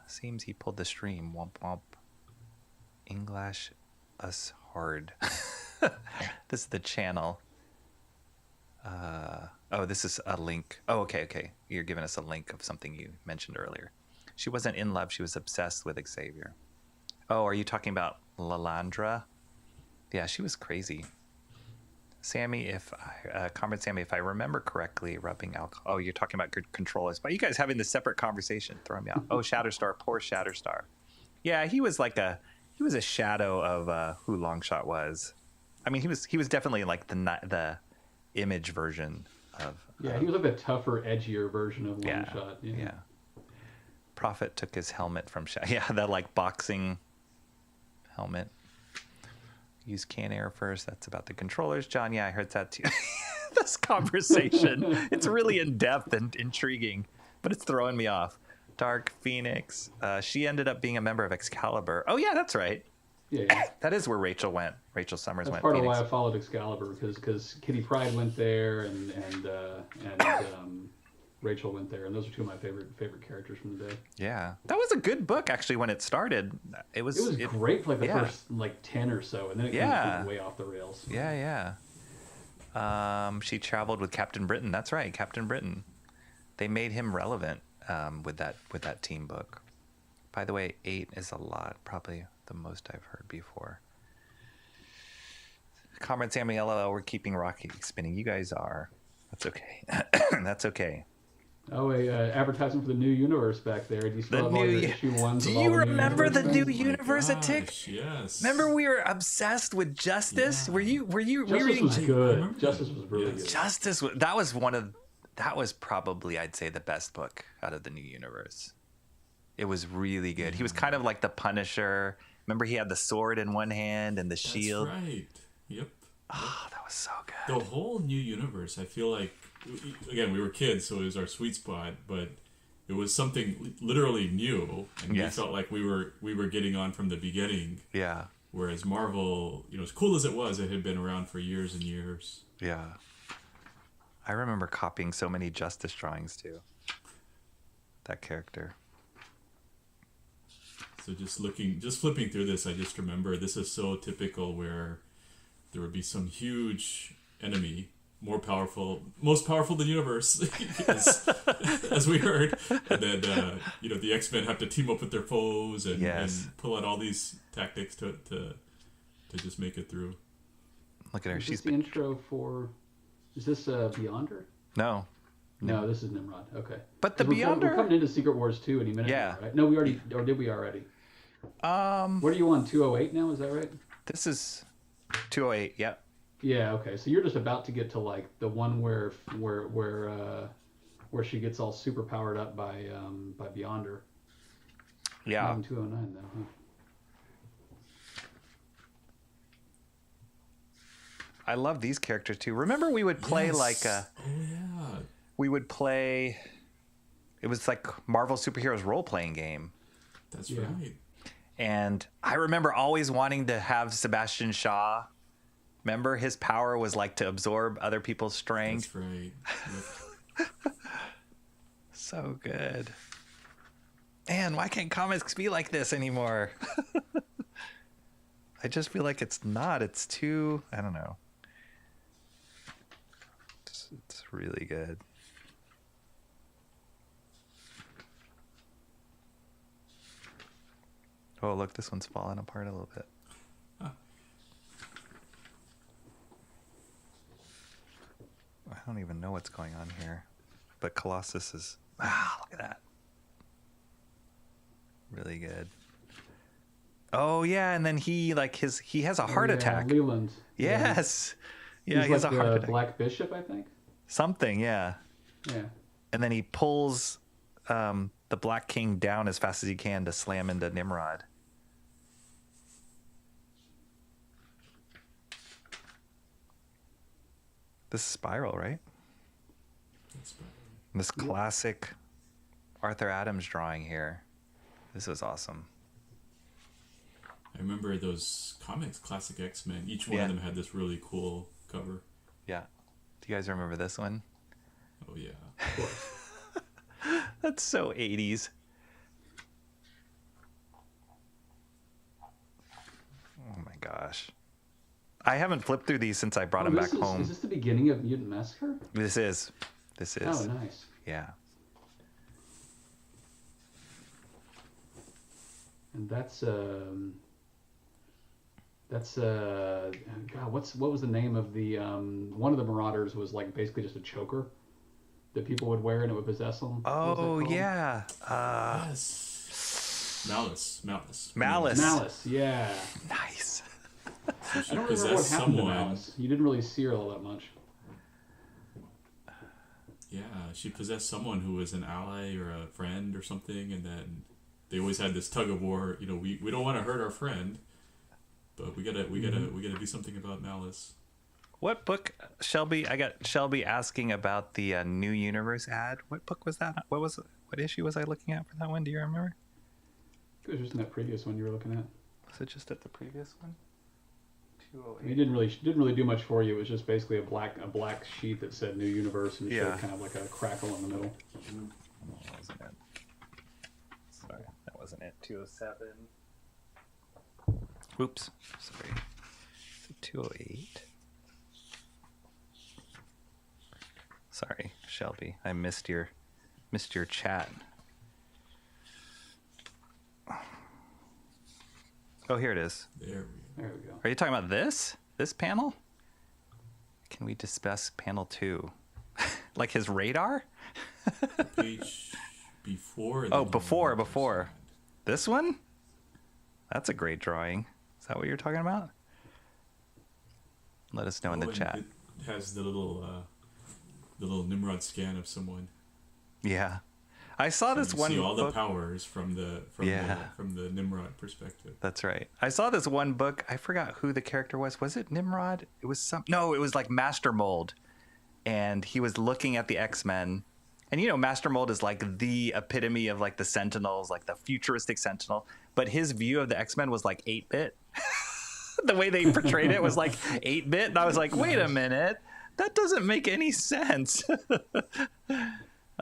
Seems he pulled the stream. Womp womp. English us hard. This is the channel. Oh, this is a link. Oh, okay. You're giving us a link of something you mentioned earlier. She wasn't in love. She was obsessed with Xavier. Oh, are you talking about Lalandra? Yeah, she was crazy. Sammy, Comrade Sammy, if I remember correctly, rubbing alcohol. Oh, you're talking about good controllers. But you guys having this separate conversation, throwing me out. Oh, Shatterstar, poor Shatterstar. Yeah, he was a shadow of who Longshot was. I mean, he was definitely like the image version of. Yeah, he was like the tougher, edgier version of Longshot. Yeah. Prophet took his helmet from that like boxing helmet. Use can air first. That's about the controllers, John. Yeah, I heard that too. This conversation, it's really in depth and intriguing, but it's throwing me off. Dark Phoenix. She ended up being a member of Excalibur. Oh yeah, that's right. Yeah. That is where Rachel went. Rachel Summers went. That's part of why I followed Excalibur because Kitty Pryde went there and Rachel went there, and those are two of my favorite characters from the day. Yeah, that was a good book actually when it started. It was great for like the first like 10 or so, and then it kind of went way off the rails. Yeah. She traveled with Captain Britain. That's right, Captain Britain. They made him relevant with that team book. By the way, 8 is a lot, probably the most I've heard before. Comrade Sammy, LOL, we're keeping Rocky spinning. You guys are. That's okay. That's okay. Oh, advertising for the new universe back there. Do you still have all your issue ones? Do you remember the new universe at Tick? Yes. Remember we were obsessed with Justice? Yeah. Were you Justice was good. Justice was really good. Justice that was probably, I'd say, the best book out of the new universe. It was really good. He was kind of like the Punisher. Remember he had the sword in one hand and the shield? That's right. Yep. Oh, that was so good. The whole new universe, I feel like, again, we were kids, so it was our sweet spot, but it was something literally new, and we felt like we were getting on from the beginning. Yeah. Whereas Marvel, as cool as it had been around for years and years. Yeah. I remember copying so many Justice drawings too. That character. So just flipping through this, I just remember this is so typical where there would be some huge enemy, most powerful than universe, as we heard, and then the X-Men have to team up with their foes and pull out all these tactics to just make it through. Look at her. She's the intro for. Is this Beyonder? No, this is Nimrod. Okay, but the Beyonder. We're coming into Secret Wars 2 any minute. Yeah. Now, right? No, we already, or did we already? What are you on? 208 now? Is that right? This is 208. Yep. Yeah. Okay. So you're just about to get to like the one where she gets all super powered up by Beyonder. Yeah. 209 though. Huh? I love these characters too. Remember we would play we would play. It was like Marvel Superheroes role-playing game. That's right. And I remember always wanting to have Sebastian Shaw. Remember his power was like to absorb other people's strength. That's right. Yep. So good. Man, why can't comics be like this anymore? I just feel like it's not. It's too, I don't know. It's really good. Oh, look, this one's falling apart a little bit. Huh. I don't even know what's going on here. But Colossus is... Ah, look at that. Really good. Oh, yeah, and then he has a heart attack. Leland. Yes. Yeah, he's he has like a heart the attack. Black Bishop, I think. Something, yeah. Yeah. And then he pulls the Black King down as fast as he can to slam into Nimrod. This is Spiral, right? That's Spiral. This classic Arthur Adams drawing here. This is awesome. I remember those comics, Classic X-Men. Each one of them had this really cool cover. Yeah. Do you guys remember this one? Oh, yeah. Of course. That's so 80s. Oh, my gosh. I haven't flipped through these since I brought them back home. Is this the beginning of Mutant Massacre? This is. Oh, nice. Yeah. And that's God, what was the name of the one of the Marauders was like basically just a choker that people would wear and it would possess them. Oh yeah. Yes. Malice. Malice, yeah. Nice. So she I don't remember what possessed happened to someone. Malice. You didn't really see her all that much. Yeah, she possessed someone who was an ally or a friend or something, and then they always had this tug of war. We don't want to hurt our friend, but we gotta do something about Malice. What book, Shelby? I got Shelby asking about the New Universe ad. What book was that? What issue was I looking at for that one? Do you remember? It was just in that previous one you were looking at. Was it just at the previous one? He didn't really do much for you. It was just basically a black sheet that said New Universe and Yeah. showed kind of like a crackle in the middle. That wasn't it. Sorry, that wasn't it. 207. Oops, sorry. 208. Sorry, Shelby. I missed your chat. Oh, here it is. There There we go. Are you talking about this panel? Can we discuss panel 2? Like his radar? we go. Page before. Oh, before. This one? That's a great drawing. Is that what you're talking about? Let us know in the and chat. It has the little Nimrod scan of someone. Yeah. I saw this You one see all book. the powers from the Nimrod perspective. That's right. I saw this one book. I forgot who the character was. Was it Nimrod? It was No, it was like Master Mold. And he was looking at the X-Men. And Master Mold is like the epitome of like the Sentinels, like the futuristic Sentinel. But his view of the X-Men was like 8-bit. The way they portrayed it was like 8-bit. And I was like, wait a minute. That doesn't make any sense.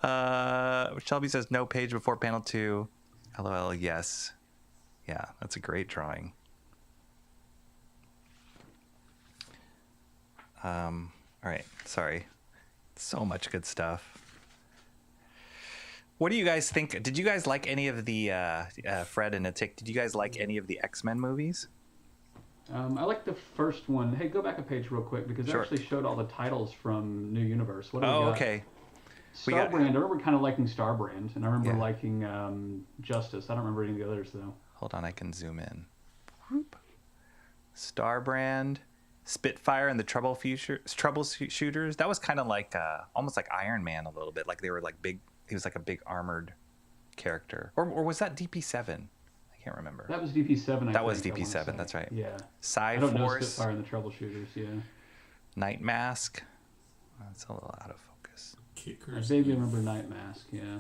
Shelby says no page before panel 2. LOL, yes. Yeah, that's a great drawing. All right, sorry. So much good stuff. What do you guys think? Did you guys like any of the Fred and Atik? Did you guys like any of the X-Men movies? I like the first one. Hey, go back a page real quick because it Sure. actually showed all the titles from New Universe. What do we Oh, got? okay. We Starbrand. got- I remember kind of liking Starbrand, and I remember Yeah. liking Justice. I don't remember any of the others though. Hold on, I can zoom in. Whoop. Starbrand, Spitfire, and the Troubleshooters. That was kind of like almost like Iron Man a little bit. Like they were like big. He was like a big armored character, or was that DP7? I can't remember. That was DP7. That was I wanna DP7, say. that's right. Yeah. Psy I don't know Force, Spitfire and the Troubleshooters. Yeah. Night Mask. That's a little out of focus. I Kickers. vaguely remember Night Mask. Yeah.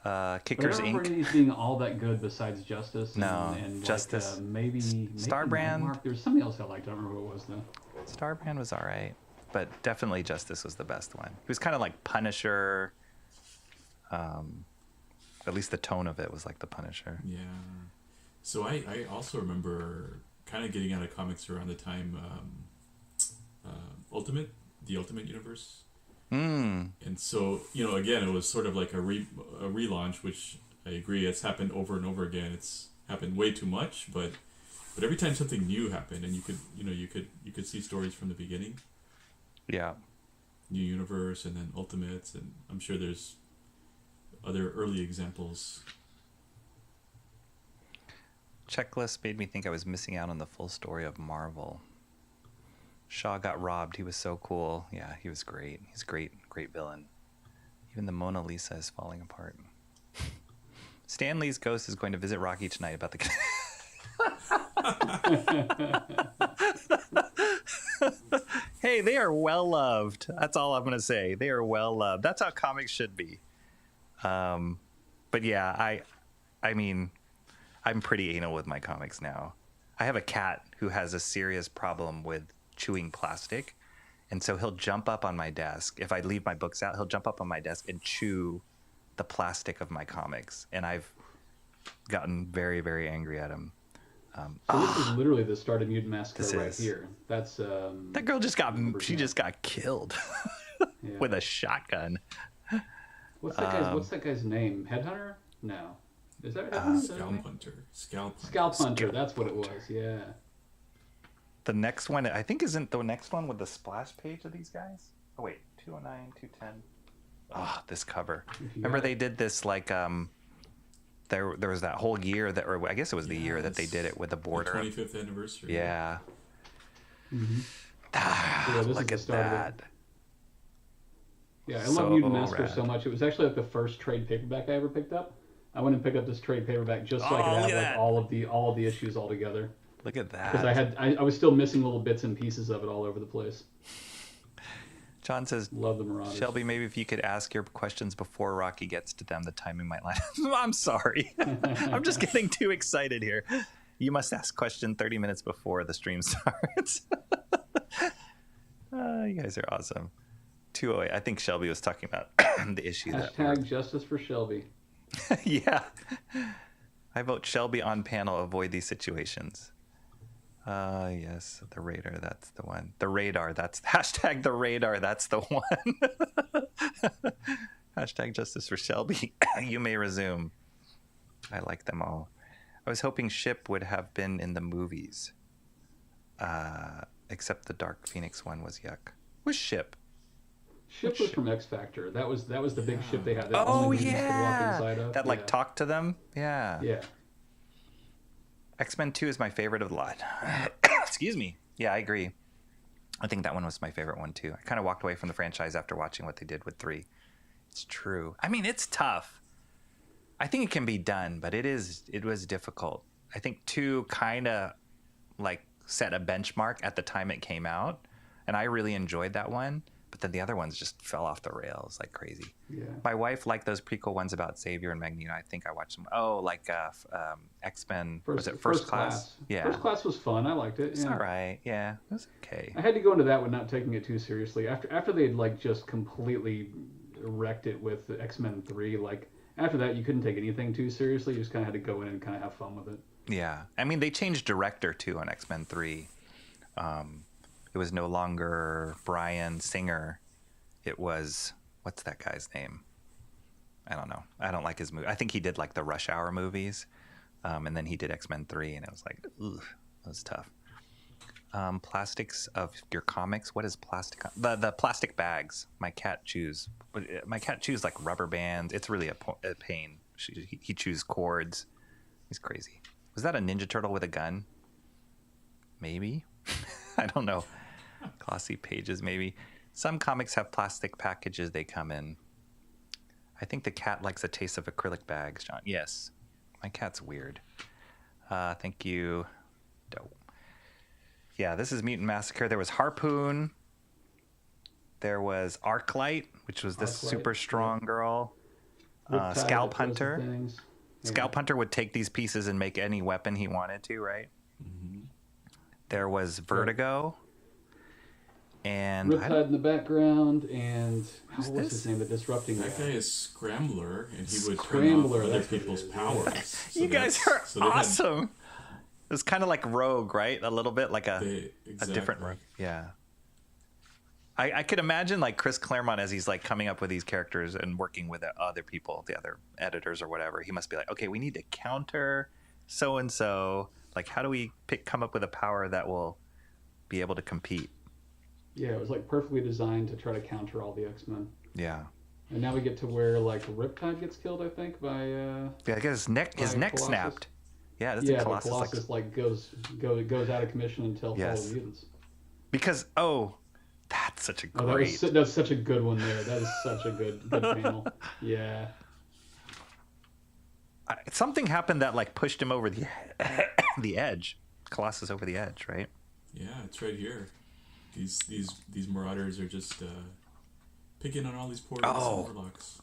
But I Kickers don't remember Inc. any of these being all that good besides Justice. No, and Justice. Like, maybe Starbrand. Nightmark. There was something else I liked. I don't remember what it was though. Starbrand was all right, but definitely Justice was the best one. He was kind of like Punisher. At least the tone of it was like the Punisher. Yeah. So I also remember kind of getting out of comics around the time the Ultimate Universe. And so, again, it was sort of like a relaunch, which I agree, it's happened over and over again. It's happened way too much, but every time something new happened, and you could see stories from the beginning. Yeah. New Universe, and then Ultimates, and I'm sure there's other early examples. Checklist made me think I was missing out on the full story of Marvel. Shaw got robbed. He was so cool. Yeah, he was great. He's a great villain. Even the Mona Lisa is falling apart. Stan Lee's ghost is going to visit Rocky tonight about the... Hey, they are well loved. That's all I'm going to say. They are well loved. That's how comics should be. But yeah, I mean, I'm pretty anal with my comics now. I have a cat who has a serious problem with chewing plastic. And so he'll jump up on my desk. If I leave my books out, he'll jump up on my desk and chew the plastic of my comics. And I've gotten very, very angry at him. So this is literally the start of Mutant Massacre This right is. here. That's That girl just got killed yeah. with a shotgun. What's that guy's name? Headhunter? No. Is that Headhunter? Is that his name? Scalp Hunter. That's what it was. Yeah. The next one, I think, isn't the next one with the splash page of these guys? Oh, wait. 209, 210. Oh, this cover. Remember they did this, like, there was that whole year that, or I guess it was the year that they did it with the border. The 25th anniversary. Yeah. Mm-hmm. Ah, this look is at the start of that. it. Yeah, I So love Mutant Massacre rad. so much. It was actually like the first trade paperback I ever picked up. I went and picked up this trade paperback just so I Oh, could look have at like that. all of the issues all together. Look at Because that. I was still missing little bits and pieces of it all over the place. John says, Love the Marauders. Shelby, maybe if you could ask your questions before Rocky gets to them, the timing might line. I'm sorry. I'm just getting too excited here. You must ask question 30 minutes before the stream starts. You guys are awesome. 208. I think Shelby was talking about the issue. Hashtag justice for Shelby. Yeah. I vote Shelby on panel. Avoid these situations. Yes, the radar. That's the one. The radar. That's hashtag the radar. That's the one. Hashtag justice for Shelby. You may resume. I like them all. I was hoping Ship would have been in the movies. Except the Dark Phoenix one was yuck. Was Ship? Ship was from X Factor. That was the big ship they had. That Oh only mutants could walk yeah, inside of. that like talked to them. Yeah. Yeah. X-Men 2 is my favorite of the lot. Excuse me. Yeah, I agree. I think that one was my favorite one too. I kind of walked away from the franchise after watching what they did with 3. It's true. I mean, it's tough. I think it can be done, but it was difficult. I think 2 kind of like set a benchmark at the time it came out, and I really enjoyed that one. But then the other ones just fell off the rails like crazy. Yeah. My wife liked those prequel ones about Xavier and Magneto. I think I watched them. Oh, like X-Men. Was it First Class? Yeah. First Class was fun. I liked it. It's all right. Yeah, it was okay. I had to go into that one not taking it too seriously. After they had like just completely wrecked it with X-Men 3, like after that you couldn't take anything too seriously. You just kind of had to go in and kind of have fun with it. Yeah. I mean, they changed director too on X-Men 3. It was no longer Bryan Singer. It was, what's that guy's name? I don't know. I don't like his movie. I think he did like the Rush Hour movies. And then he did X-Men 3, and it was like, ugh, that was tough. Plastics of your comics. What is plastic? The plastic bags. My cat chews like rubber bands. It's really a pain. He chews cords. He's crazy. Was that a Ninja Turtle with a gun? Maybe. I don't know. Glossy pages, maybe. Some comics have plastic packages they come in. I think the cat likes a taste of acrylic bags, John. Yes. My cat's weird. Thank you. Dope. Yeah, this is Mutant Massacre. There was Harpoon. There was Arclight, which was this super strong girl. Scalp Hunter. Yeah. Scalp Hunter would take these pieces and make any weapon he wanted to, right? Mm-hmm. There was Vertigo. And Riptide in the background, and what was his name? The disrupting that guy is Scrambler, and he would turn off other people's powers. So you guys are awesome. It was kind of like Rogue, right? A little bit like a different Rogue. Yeah. I could imagine like Chris Claremont as he's like coming up with these characters and working with other people, the other editors or whatever. He must be like, okay, we need to counter so and so. Like, how do we come up with a power that will be able to compete? Yeah, it was like perfectly designed to try to counter all the X-Men. Yeah. And now we get to where like Riptide gets killed, I think, by yeah, I guess his neck snapped. Yeah, that's a Colossus. Colossus like goes out of commission until Fall of the Mutants. Because that's such a great. That's such a good one there. That is such a good panel. Yeah. Something happened that like pushed him over the edge. Colossus over the edge, right? Yeah, it's right here. These marauders are just picking on all these poor warlocks.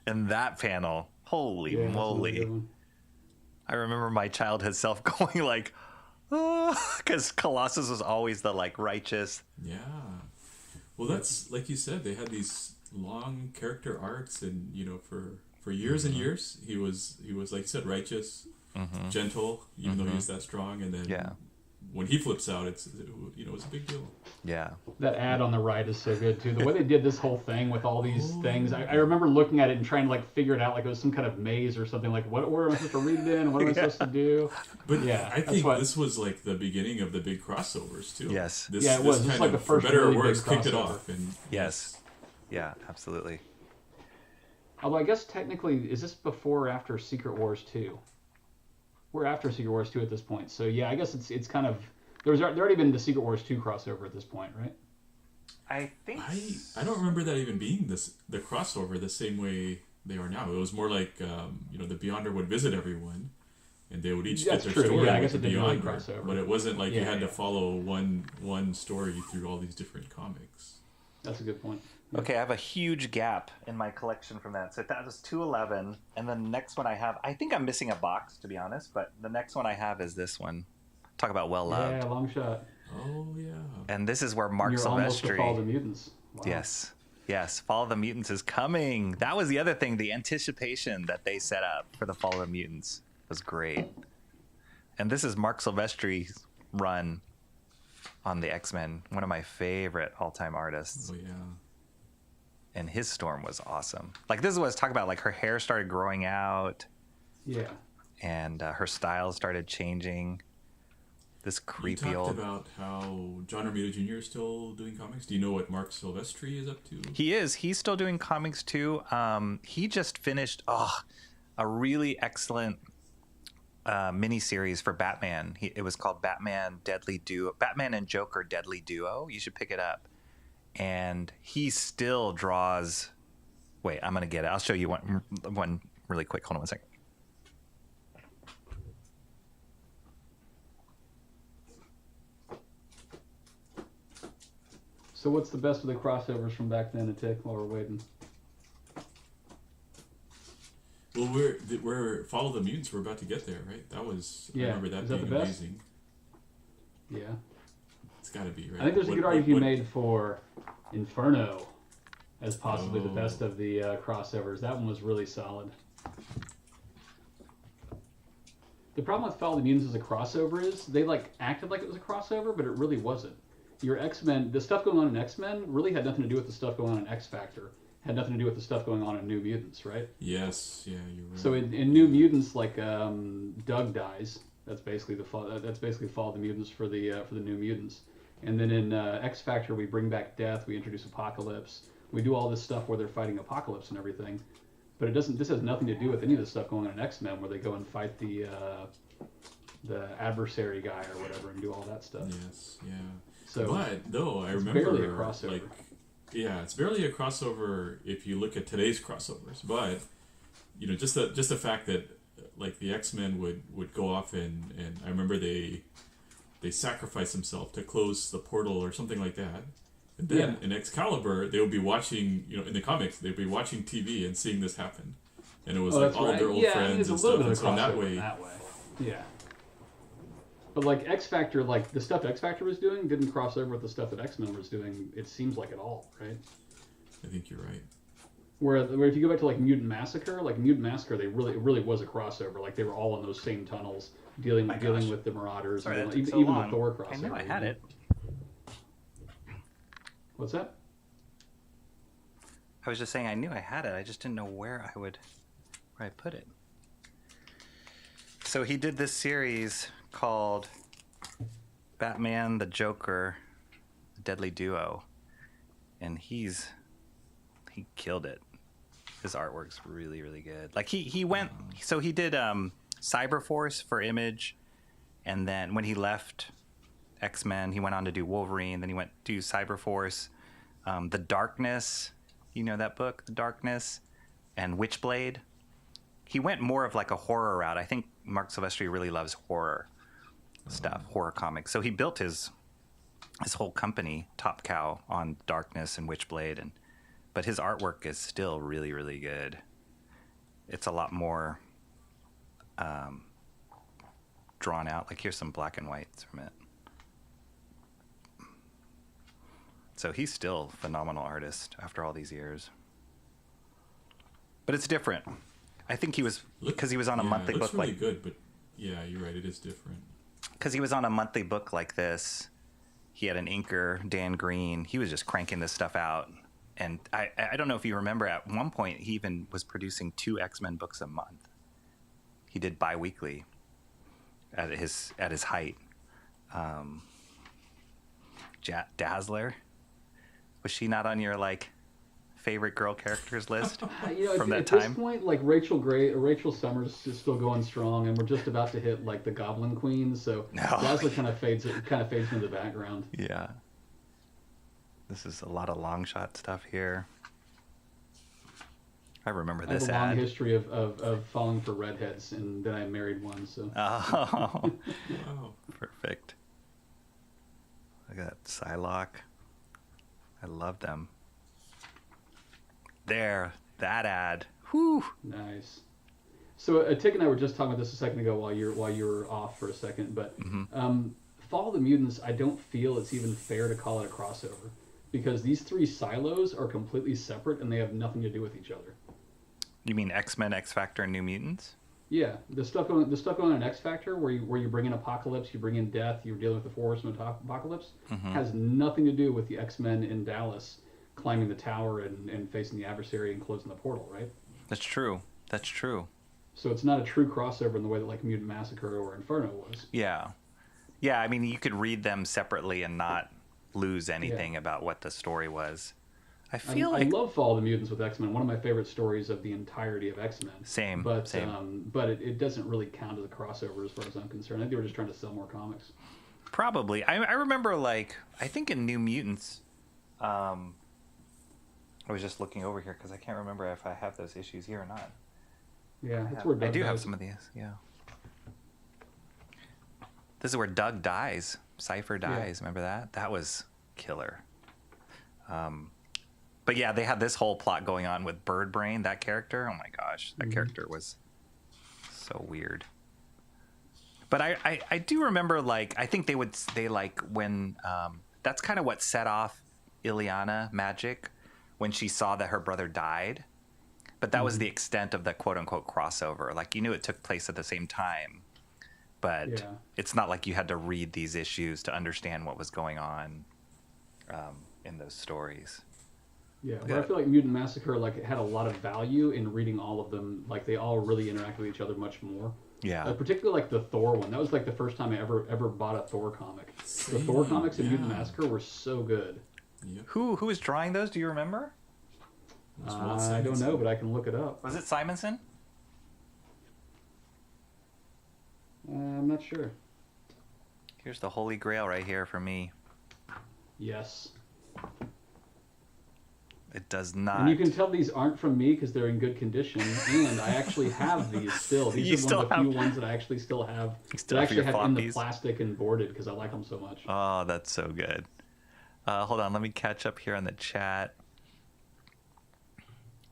And that panel, holy moly! I remember my childhood self going like, because Colossus was always the like righteous. Yeah, well, that's like you said. They had these long character arcs, and for years and years, he was like you said, righteous, gentle, even though he was that strong, and then when he flips out, it's a big deal. Yeah. That ad on the right is so good too. The way they did this whole thing with all these things, I remember looking at it and trying to like figure it out like it was some kind of maze or something. Like, what order am I supposed to read it in? What am I supposed to do? But yeah, I think this was like the beginning of the big crossovers too. Yes. It was. This like the first, for better really or worse, big kicked it off. And yes. Yeah, absolutely. Although I guess technically, is this before or after Secret Wars 2? We're after Secret Wars 2 at this point. So yeah, I guess it's kind of there already been the Secret Wars 2 crossover at this point, right? I think I don't remember that even being the crossover the same way they are now. It was more like the Beyonder would visit everyone, and they would each get their story. Yeah, I guess it didn't really Beyonder, crossover. but it wasn't like you had to follow one story through all these different comics. That's a good point. Okay, I have a huge gap in my collection from that. So that was 211, and the next one I have, I think I'm missing a box, to be honest, but the next one I have is this one. Talk about well-loved. Yeah, long shot. Oh yeah. And this is where Mark You're almost to Fall of Silvestri... the Mutants. Wow. Yes, Fall of the Mutants is coming. That was the other thing, the anticipation that they set up for the Fall of the Mutants was great. And this is Mark Silvestri's run on the X-Men, one of my favorite all-time artists. Oh yeah. And his storm was awesome. Like, this is what I was talking about. Like, her hair started growing out. Yeah. And her style started changing. This creepy you talked old... about how John Romita Jr. is still doing comics. Do you know what Mark Silvestri is up to? He is. He's still doing comics, too. He just finished a really excellent miniseries for Batman. It was called Batman and Joker Deadly Duo. You should pick it up. And he still draws... Wait, I'm going to get it. I'll show you one really quick. Hold on one second. So what's the best of the crossovers from back then to take while we're waiting? Well, we're Follow the Mutants. We're about to get there, right? That was... Yeah. I remember that Is that being the best? amazing. Yeah. It's got to be, right? I think there's a good argument to be made for Inferno as possibly the best of the crossovers. That one was really solid. The problem with Follow the Mutants as a crossover is they acted like it was a crossover, but it really wasn't. Your X-Men, the stuff going on in X-Men really had nothing to do with the stuff going on in X-Factor. Had nothing to do with the stuff going on in New Mutants, right? Yes, yeah, you're right. So in New Mutants, Doug dies. That's basically Fall of the Mutants for the New Mutants. And then in X-Factor, we bring back Death. We introduce Apocalypse. We do all this stuff where they're fighting Apocalypse and everything. But it doesn't. This has nothing to do with any of the stuff going on in X-Men, where they go and fight the adversary guy or whatever and do all that stuff. Yes, yeah. So, but though I remember, barely a crossover. It's barely a crossover if you look at today's crossovers. But just the fact that the X-Men would go off and I remember they sacrificed themselves to close the portal or something like that. And then in Excalibur, they would be watching, in the comics, they'd be watching TV and seeing this happen, and it was all of their old friends and stuff. And so in that way, yeah. But X-Factor, the stuff X-Factor was doing didn't cross over with the stuff that X-Men was doing, it seems like, at all, right? I think you're right. Where if you go back to Mutant Massacre, it really was a crossover. They were all in those same tunnels dealing with the Marauders. Sorry, and even the Thor crossover. I knew I had it. What's that? I was just saying I knew I had it. I just didn't know where I put it. So he did this series called Batman, the Joker, the Deadly Duo, and he killed it. His artwork's really, really good. He went, so he did Cyberforce for Image, and then when he left X-Men, he went on to do Wolverine, then he went to do Cyberforce, The Darkness, that book, The Darkness, and Witchblade. He went more of a horror route. I think Mark Silvestri really loves horror stuff, horror comics. So he built his whole company, Top Cow, on Darkness and Witchblade, but his artwork is still really, really good. It's a lot more drawn out. Here's some black and whites from it. So he's still a phenomenal artist after all these years. But it's different. I think he was, because he was on a monthly book. It looks really good, but yeah, you're right, it is different. Because he was on a monthly book like this. He had an inker, Dan Green. He was just cranking this stuff out. And I don't know if you remember, at one point, he even was producing 2 X-Men books a month. He did bi-weekly at his height. Dazzler. Was she not on your favorite girl characters list from that time? At this point, Rachel Summers is still going strong, and we're just about to hit the Goblin Queen. So Dazzler kind of fades into the background. Yeah. This is a lot of long shot stuff here. I remember this ad. I have a long history of falling for redheads, and then I married one. So. Oh, perfect. Look at that Psylocke. I love them. There, that ad. Whew. Nice. So Tick and I were just talking about this a second ago while you were off for a second, but Fall of the Mutants, I don't feel it's even fair to call it a crossover because these three silos are completely separate and they have nothing to do with each other. You mean X-Men, X-Factor, and New Mutants? Yeah, the stuff going on in X Factor, where you bring in Apocalypse, you bring in Death, you're dealing with the Force and Apocalypse, has nothing to do with the X-Men in Dallas climbing the tower and facing the adversary and closing the portal, right? That's true. That's true. So it's not a true crossover in the way that like Mutant Massacre or Inferno was. Yeah. Yeah, I mean, you could read them separately and not lose anything about what the story was. I love Fall of the Mutants with X-Men. One of my favorite stories of the entirety of X-Men. Same. But it doesn't really count as a crossover as far as I'm concerned. I think they were just trying to sell more comics. Probably. I remember, like, I think in New Mutants, I was just looking over here because I can't remember if I have those issues here or not. Yeah, that's where Doug I do dies. have some of these, yeah. This is where Doug dies. Cypher dies. Yeah. Remember that? That was killer. But yeah, they had this whole plot going on with Bird Brain, that character. Oh my gosh, that character was so weird. But I do remember, like, I think they like when that's kind of what set off Ileana Magic when she saw that her brother died. But that was the extent of the quote unquote crossover. Like, you knew it took place at the same time, but it's not like you had to read these issues to understand what was going on in those stories. Yeah, but I feel like Mutant Massacre like had a lot of value in reading all of them. Like they all really interact with each other much more. Yeah. Particularly like the Thor one. That was like the first time I ever bought a Thor comic. The Thor comics in Mutant Massacre were so good. Yep. Who was drawing those? Do you remember? I don't know, but I can look it up. Was it Simonson? I'm not sure. Here's the Holy Grail right here for me. Yes. It does not. And you can tell these aren't from me because they're in good condition, and I actually have these still. These are one of the few ones that I actually still have. That I actually have in the plastic and boarded because I like them so much. Oh, that's so good. Hold on, let me catch up here on the chat.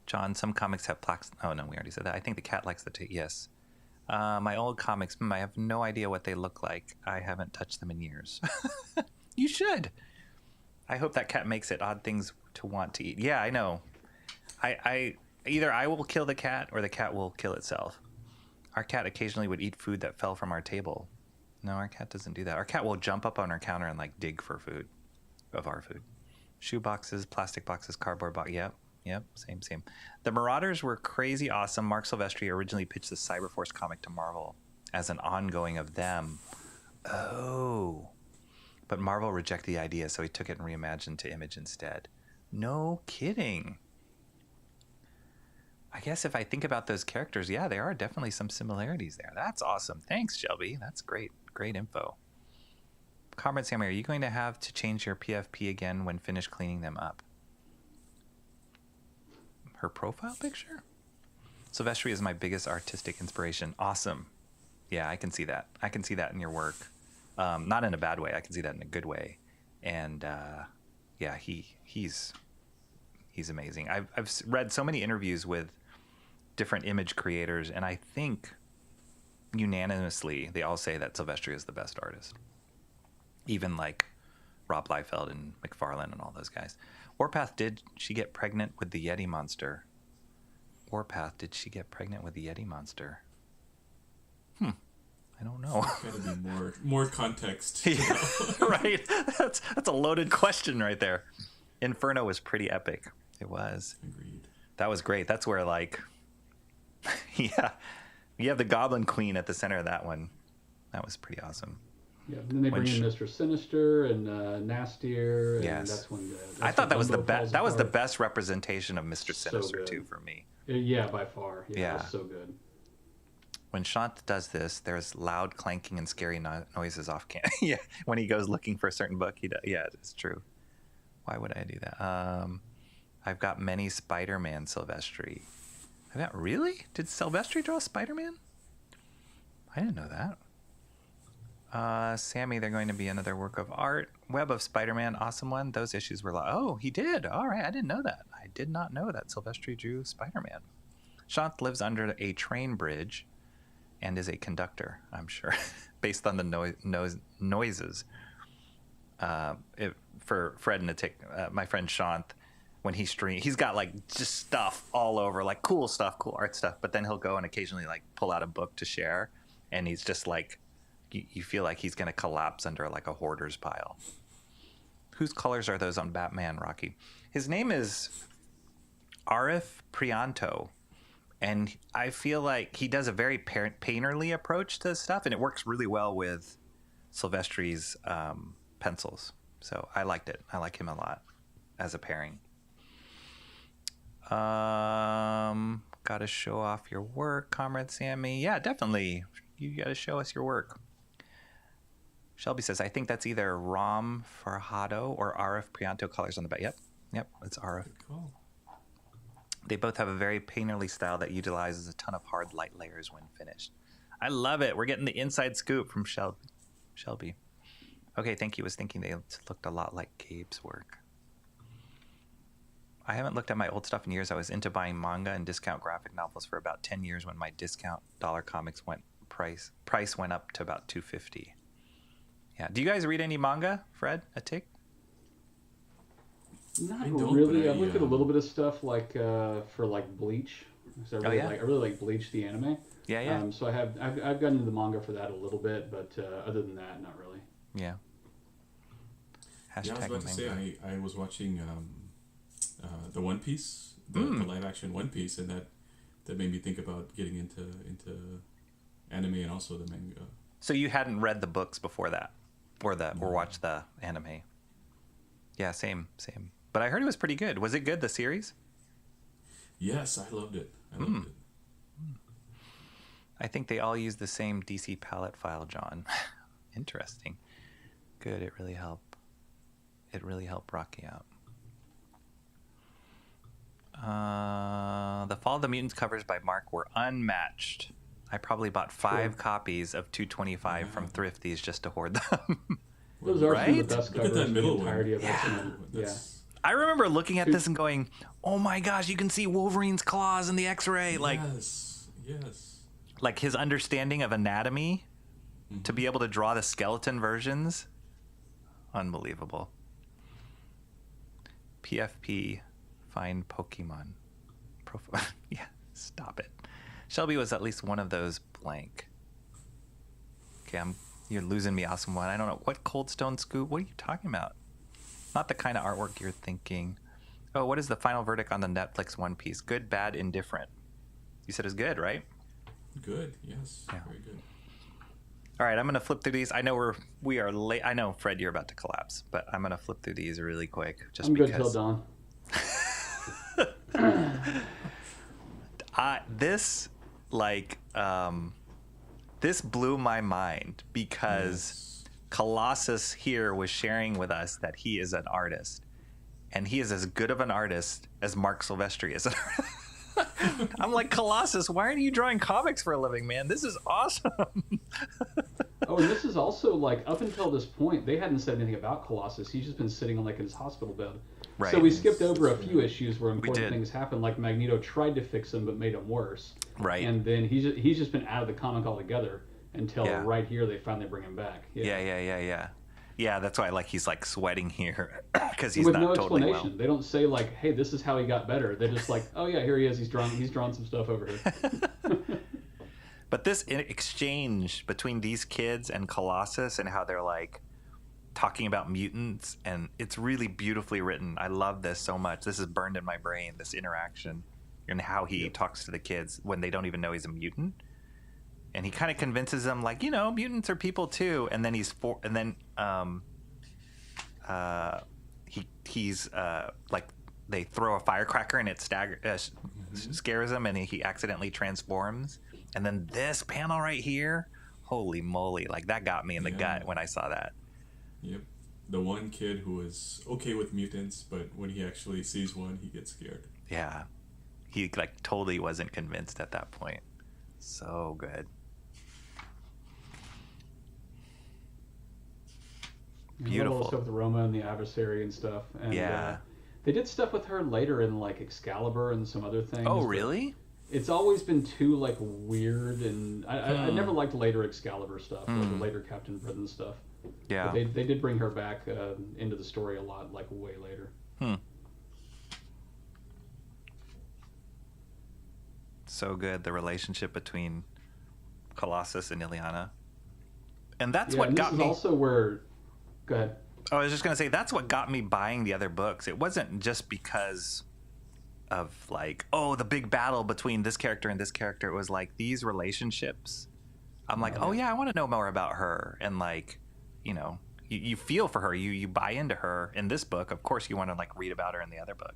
John, some comics have plaques. Oh no, we already said that. I think the cat likes the yes. My old comics, I have no idea what they look like. I haven't touched them in years. You should. I hope that cat makes it odd things to want to eat. Yeah, I know. I either I will kill the cat or the cat will kill itself. Our cat occasionally would eat food that fell from our table. No, our cat doesn't do that. Our cat will jump up on our counter and like dig for food of our food. Shoe boxes, plastic boxes, cardboard box. Yep, same. The Marauders were crazy awesome. Mark Silvestri originally pitched the Cyberforce comic to Marvel as an ongoing of them. Oh. But Marvel rejected the idea, so he took it and reimagined to Image instead. No kidding. I guess if I think about those characters, yeah, there are definitely some similarities there. That's awesome. Thanks, Shelby. That's great. Great info. Comrade Sammy, are you going to have to change your PFP again when finished cleaning them up? Her profile picture? Silvestri is my biggest artistic inspiration. Awesome. Yeah, I can see that. I can see that in your work. Not in a bad way. I can see that in a good way. And yeah, he's amazing. I've read so many interviews with different image creators, and I think unanimously they all say that Silvestri is the best artist. Even like Rob Liefeld and McFarlane and all those guys. Warpath, did she get pregnant with the Yeti monster? Warpath, did she get pregnant with the Yeti monster? I don't know. Gotta be more context. Yeah, right. That's a loaded question right there. Inferno was pretty epic. It was. Agreed. That was great. That's where like, yeah, you have the Goblin Queen at the center of that one. That was pretty awesome. Yeah, and then they bring in Mr. Sinister and Nastier. And yes. That's when I thought that was the best. That was the best representation of Mr. Sinister too for me. Yeah, by far. Yeah, it was so good. When Shant does this, there's loud clanking and scary noises off camera. Yeah, when he goes looking for a certain book, he does. Yeah, it's true. Why would I do that? I've got many Spider-Man Silvestri. Really? Did Silvestri draw Spider-Man? I didn't know that. Sammy, they're going to be another work of art. Web of Spider-Man, awesome one. Those issues were oh, he did. All right, I didn't know that. I did not know that Silvestri drew Spider-Man. Shant lives under a train bridge and is a conductor, I'm sure, based on the noises. For Fred and my friend Shant, when he streams, he's got like just stuff all over, like cool stuff, cool art stuff. But then he'll go and occasionally like pull out a book to share, and he's just like, you feel like he's going to collapse under like a hoarder's pile. Whose colors are those on Batman, Rocky? His name is Arif Prianto, and I feel like he does a very painterly approach to stuff, and it works really well with Silvestri's pencils. So I liked it. I like him a lot as a pairing. Got to show off your work, Comrade Sammy. Yeah, definitely. You got to show us your work. Shelby says, I think that's either Ram Farhado or Arif Prianto colors on the back. Yep, it's Arif. Cool. They both have a very painterly style that utilizes a ton of hard light layers when finished. I love it. We're getting the inside scoop from Shelby. Okay, thank you. I was thinking they looked a lot like Gabe's work. I haven't looked at my old stuff in years. I was into buying manga and discount graphic novels for about 10 years when my discount dollar comics price went up to about $2.50. Yeah. Do you guys read any manga, Fred? A tick? Not really. I've looked at a little bit of stuff like for like Bleach. So I really like Bleach the anime. Yeah. So I've gotten into the manga for that a little bit, but other than that, not really. Yeah. I was about to say I was watching the One Piece, the live action One Piece, and that made me think about getting into anime and also the manga. So you hadn't read the books before that, or watched the anime? Yeah, same. But I heard it was pretty good. Was it good, the series? Yes, I loved it. I loved it. I think they all use the same DC palette file, John. Interesting. Good. It really helped. Rocky out. The Fall of the Mutants covers by Mark were unmatched. I probably bought 5 copies of 225 from Thrifties just to hoard them. Those are some of the best Look at covers that middle in the entirety one. of X-Men. Yeah. I remember looking at this and going, "Oh my gosh, you can see Wolverine's claws in the X-ray!" Yes. Like his understanding of anatomy to be able to draw the skeleton versions, unbelievable. PFP, find Pokemon. Yeah, stop it. Shelby was at least one of those blank. Okay, you're losing me, awesome one. I don't know. What Cold Stone Scoop? What are you talking about? Not the kind of artwork you're thinking. Oh, what is the final verdict on the Netflix One Piece? Good, bad, indifferent. You said it's good, right? Good, yes. Yeah. Very good. All right, I'm going to flip through these. I know we are late. I know, Fred, you're about to collapse, but I'm going to flip through these really quick. I'm good till dawn. This blew my mind because Colossus here was sharing with us that he is an artist, and he is as good of an artist as Mark Silvestri is. I'm like, Colossus, why are you drawing comics for a living, man? This is awesome. Oh, and this is also like, up until this point, they hadn't said anything about Colossus. He's just been sitting on like in his hospital bed. Right. So we skipped over a few issues where important things happened, like Magneto tried to fix him but made him worse. Right. And then he's just been out of the comic altogether until right here they finally bring him back. Yeah, that's why he's like sweating here because he's with not no totally explanation. well. They don't say like, "Hey, this is how he got better." They're just like, "Oh yeah, here he is. He's drawn some stuff over here." But this exchange between these kids and Colossus and how they're like talking about mutants, and it's really beautifully written. I love this so much. This is burned in my brain, this interaction and how he talks to the kids when they don't even know he's a mutant. And he kind of convinces them, like, mutants are people too. And then he's like, they throw a firecracker and it scares him, and he accidentally transforms. And then this panel right here, holy moly, like that got me in the gut when I saw that. Yep. The one kid who is okay with mutants, but when he actually sees one, he gets scared. Yeah. He like totally wasn't convinced at that point. So good. I love all the Beautiful. stuff with Roma and the adversary and stuff. And Yeah. they did stuff with her later in like Excalibur and some other things. Oh, but really? it's always been too like weird, and I never liked later Excalibur stuff, or the later Captain Britain stuff. Yeah. But they did bring her back into the story a lot, like way later. So good, the relationship between Colossus and Ileana. And that's what and got this me. is also where. Go ahead. I was just going to say, that's what got me buying the other books. It wasn't just because of like, oh, the big battle between this character and this character. It was like these relationships. I'm like, oh yeah, I want to know more about her. And like, you know, you feel for her. You buy into her in this book. Of course, you want to like read about her in the other book.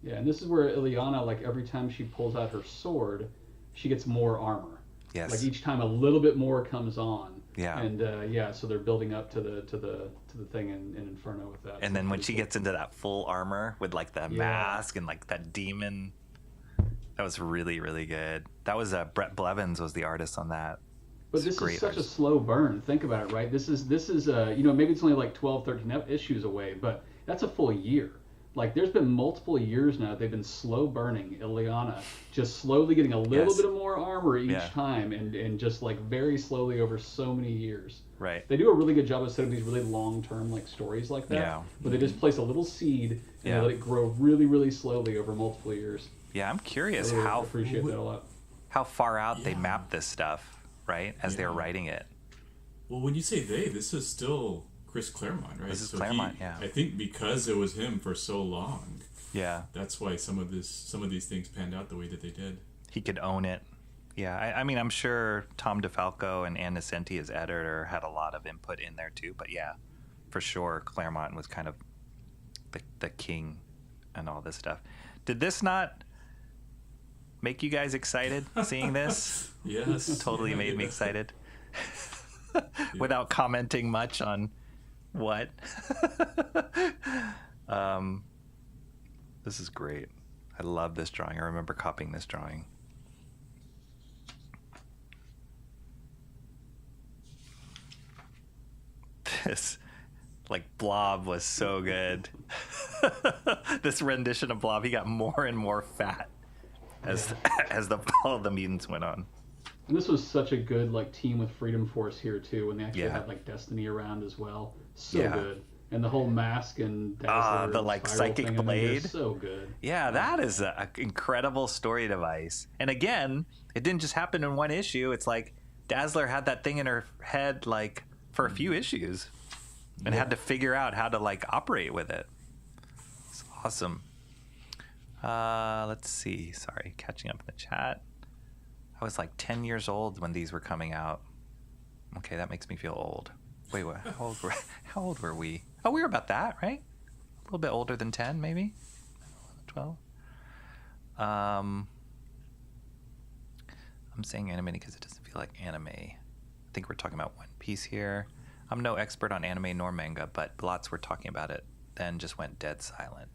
Yeah, and this is where Ileana, like every time she pulls out her sword, she gets more armor. Yes. Like each time a little bit more comes on. Yeah. And so they're building up to the thing in Inferno with that. And then when she gets into that full armor with like the mask and like that demon, that was really, really good. That was Brett Blevins was the artist on that. But this is such a slow burn. Think about it, right? This is maybe it's only like 12, 13 issues away, but that's a full year. Like there's been multiple years now they've been slow burning Ileana, just slowly getting a little bit of more armor each time, and just like very slowly over so many years. Right. They do a really good job of setting these really long-term like stories like that. Yeah. But they just place a little seed and they let it grow really, really slowly over multiple years. Yeah, I'm curious I really appreciate that a lot. how far out they map this stuff, right? As they're writing it. Well, when you say they, this is still Chris Claremont, right? This is Claremont, yeah. I think because it was him for so long. Yeah. That's why some of these things panned out the way that they did. He could own it. Yeah, I mean, I'm sure Tom DeFalco and Ann Nesenti as editor had a lot of input in there too. But yeah, for sure, Claremont was kind of the king and all this stuff. Did this not make you guys excited seeing this? Yes. Totally made me excited. Without commenting much on what. This is great. I love this drawing. I remember copying this drawing. This like Blob was so good. This rendition of Blob, he got more and more fat as all of the mutants went on. And this was such a good like team with Freedom Force here too, when they actually had like Destiny around as well. So good. And the whole mask and Dazzler the like psychic blade, so good. Yeah, that is an incredible story device. And again, it didn't just happen in one issue. It's like Dazzler had that thing in her head like for a few issues, and had to figure out how to like operate with it. It's awesome. Let's see. Sorry, catching up in the chat. I was like 10 years old when these were coming out. Okay, that makes me feel old. Wait, what? How old were we? Oh, we were about that, right? A little bit older than 10, maybe? 12? I'm saying anime because it doesn't feel like anime. I think we're talking about One Piece here. I'm no expert on anime nor manga, but lots were talking about it, then just went dead silent.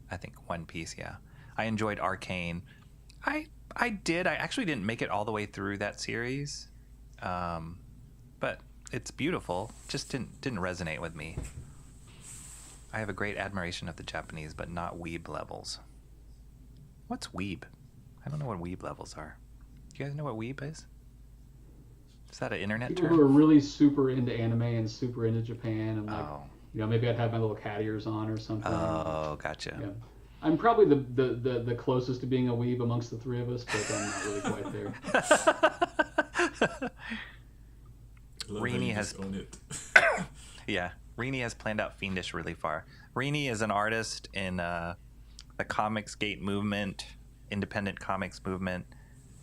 I think One Piece, yeah. I enjoyed Arcane. I did. I actually didn't make it all the way through that series, but it's beautiful. Just didn't resonate with me. I have a great admiration of the Japanese, but not weeb levels. What's weeb? I don't know what weeb levels are. Do you guys know what weeb is? Is that an internet People term? who are really super into anime and super into Japan, and like, maybe I'd have my little cat ears on or something. Oh, gotcha. Yeah. I'm probably the closest to being a weeb amongst the three of us, but I'm not really quite there. Rini has own it. Yeah, Rini has planned out Fiendish really far. Rini is an artist in the Comicsgate movement, independent comics movement,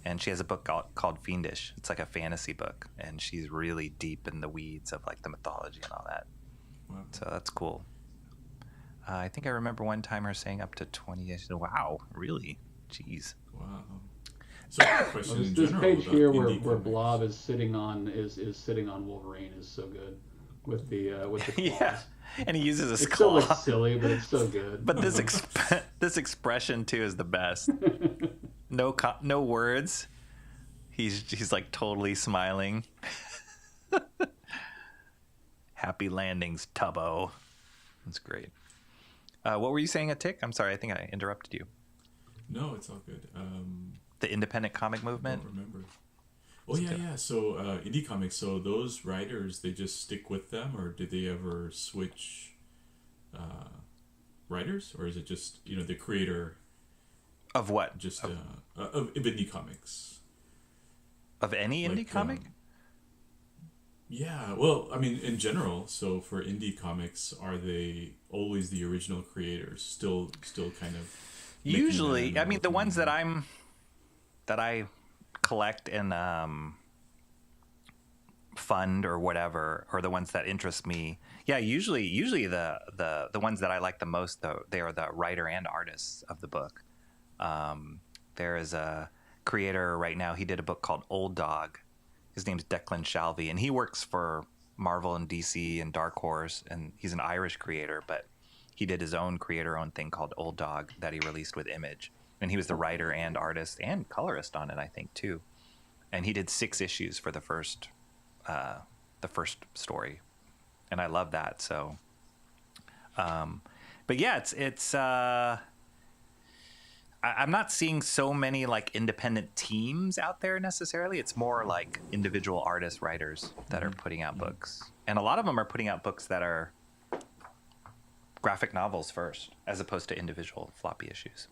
and she has a book called Fiendish. It's like a fantasy book, and she's really deep in the weeds of like the mythology and all that. Wow. So that's cool. I think I remember one time her saying up to 20 years. Wow, really? Jeez. Wow. So I have a question in this general page about here indie where comics. Blob is sitting on Wolverine is so good with the claws. Yeah, and he uses his It's so claw. like silly, but it's so good. But this expression too is the best. No words. He's like totally smiling. Happy landings, Tubbo. That's great. What were you saying, a tick? I'm sorry, I think I interrupted you. No, it's all good. The independent comic I movement? don't remember. Oh, yeah. So, indie comics, so those writers, they just stick with them, or did they ever switch writers? Or is it just, the creator... Of what? Just, of indie comics. Of any indie comic? Yeah, well, I mean, in general, so for indie comics, are they always the original creators? Still kind of... Usually, I mean, the ones that I collect and fund or whatever, or the ones that interest me. Yeah, usually the ones that I like the most, though, they are the writer and artists of the book. There is a creator right now. He did a book called Old Dog. His name's Declan Shalvey, and he works for Marvel and DC and Dark Horse, and he's an Irish creator, but he did his own creator-owned thing called Old Dog that he released with Image. And he was the writer and artist and colorist on it, I think, too. And he did 6 issues for the first story, and I love that. So, but yeah, it's. I'm not seeing so many like independent teams out there necessarily. It's more like individual artists, writers that are putting out books, and a lot of them are putting out books that are graphic novels first, as opposed to individual floppy issues.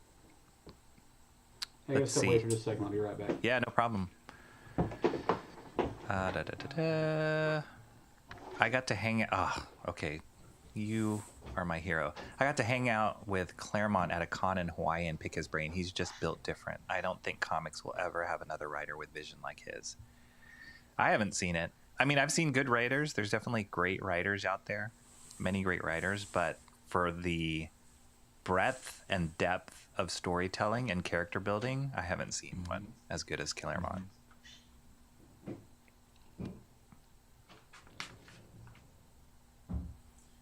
Hey, let's step away for just a second. I'll be right back. Yeah, no problem. I got to hang out. Oh, okay. You are my hero. I got to hang out with Claremont at a con in Hawaii and pick his brain. He's just built different. I don't think comics will ever have another writer with vision like his. I haven't seen it. I mean, I've seen good writers. There's definitely great writers out there, many great writers, but for the breadth and depth of storytelling and character building, I haven't seen one as good as Claremont.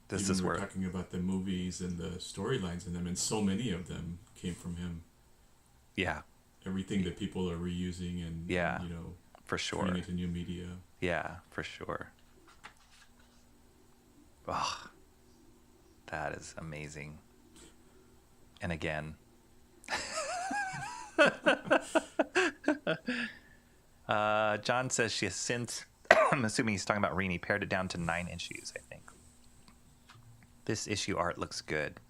This is where we're talking about the movies and the storylines in them, and so many of them came from him. Yeah. Everything that people are reusing and for sure, turning into new media. Yeah, for sure. Oh, that is amazing. And again, John says she has since, I'm assuming he's talking about Rini, pared it down to 9 issues, I think. This issue art looks good.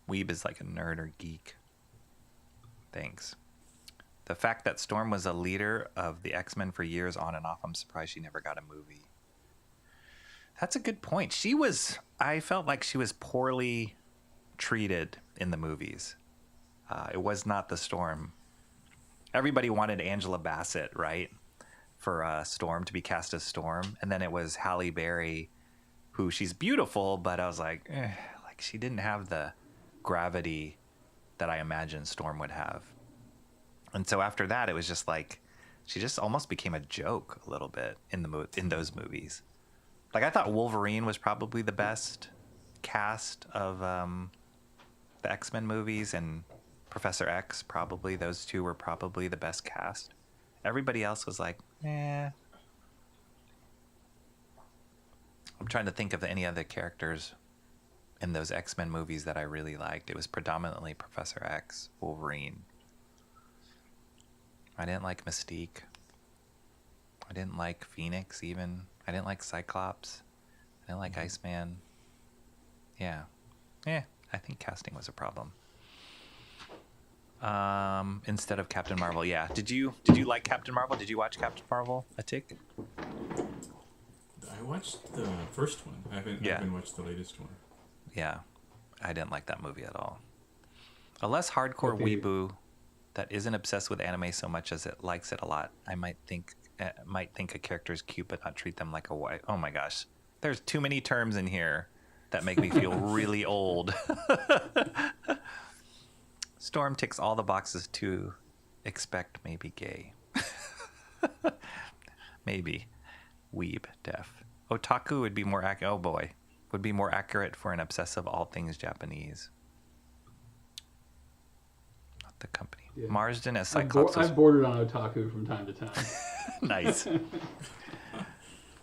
Weeb is like a nerd or geek. Thanks. The fact that Storm was a leader of the X-Men for years on and off, I'm surprised she never got a movie. That's a good point. I felt like she was poorly treated in the movies. It was not the Storm. Everybody wanted Angela Bassett, right? For Storm, to be cast as Storm. And then it was Halle Berry, who she's beautiful, but I was like she didn't have the gravity that I imagined Storm would have. And so after that, it was just like she just almost became a joke a little bit in those movies. Like, I thought Wolverine was probably the best cast of the X-Men movies, and Professor X, probably those two were probably the best cast. Everybody else was like, eh. I'm trying to think of any other characters in those X-Men movies that I really liked. It was predominantly Professor X, Wolverine. I didn't like Mystique. I didn't like Phoenix even. I didn't like Cyclops. I didn't like Iceman. Yeah. I think casting was a problem. Instead of Captain Marvel, yeah. Did you like Captain Marvel? Did you watch Captain Marvel, a tick? I watched the first one. I haven't watched the latest one. Yeah, I didn't like that movie at all. A less hardcore weeboo that isn't obsessed with anime so much as it likes it a lot, I might think a character is cute but not treat them like a wife. Oh my gosh, there's too many terms in here that make me feel really old. Storm ticks all the boxes to expect maybe gay. Maybe. Weeb, def. Otaku would be more would be more accurate for an obsessive all things Japanese. Not the company. Yeah. Marsden as Cyclops. I've bordered on otaku from time to time. Nice.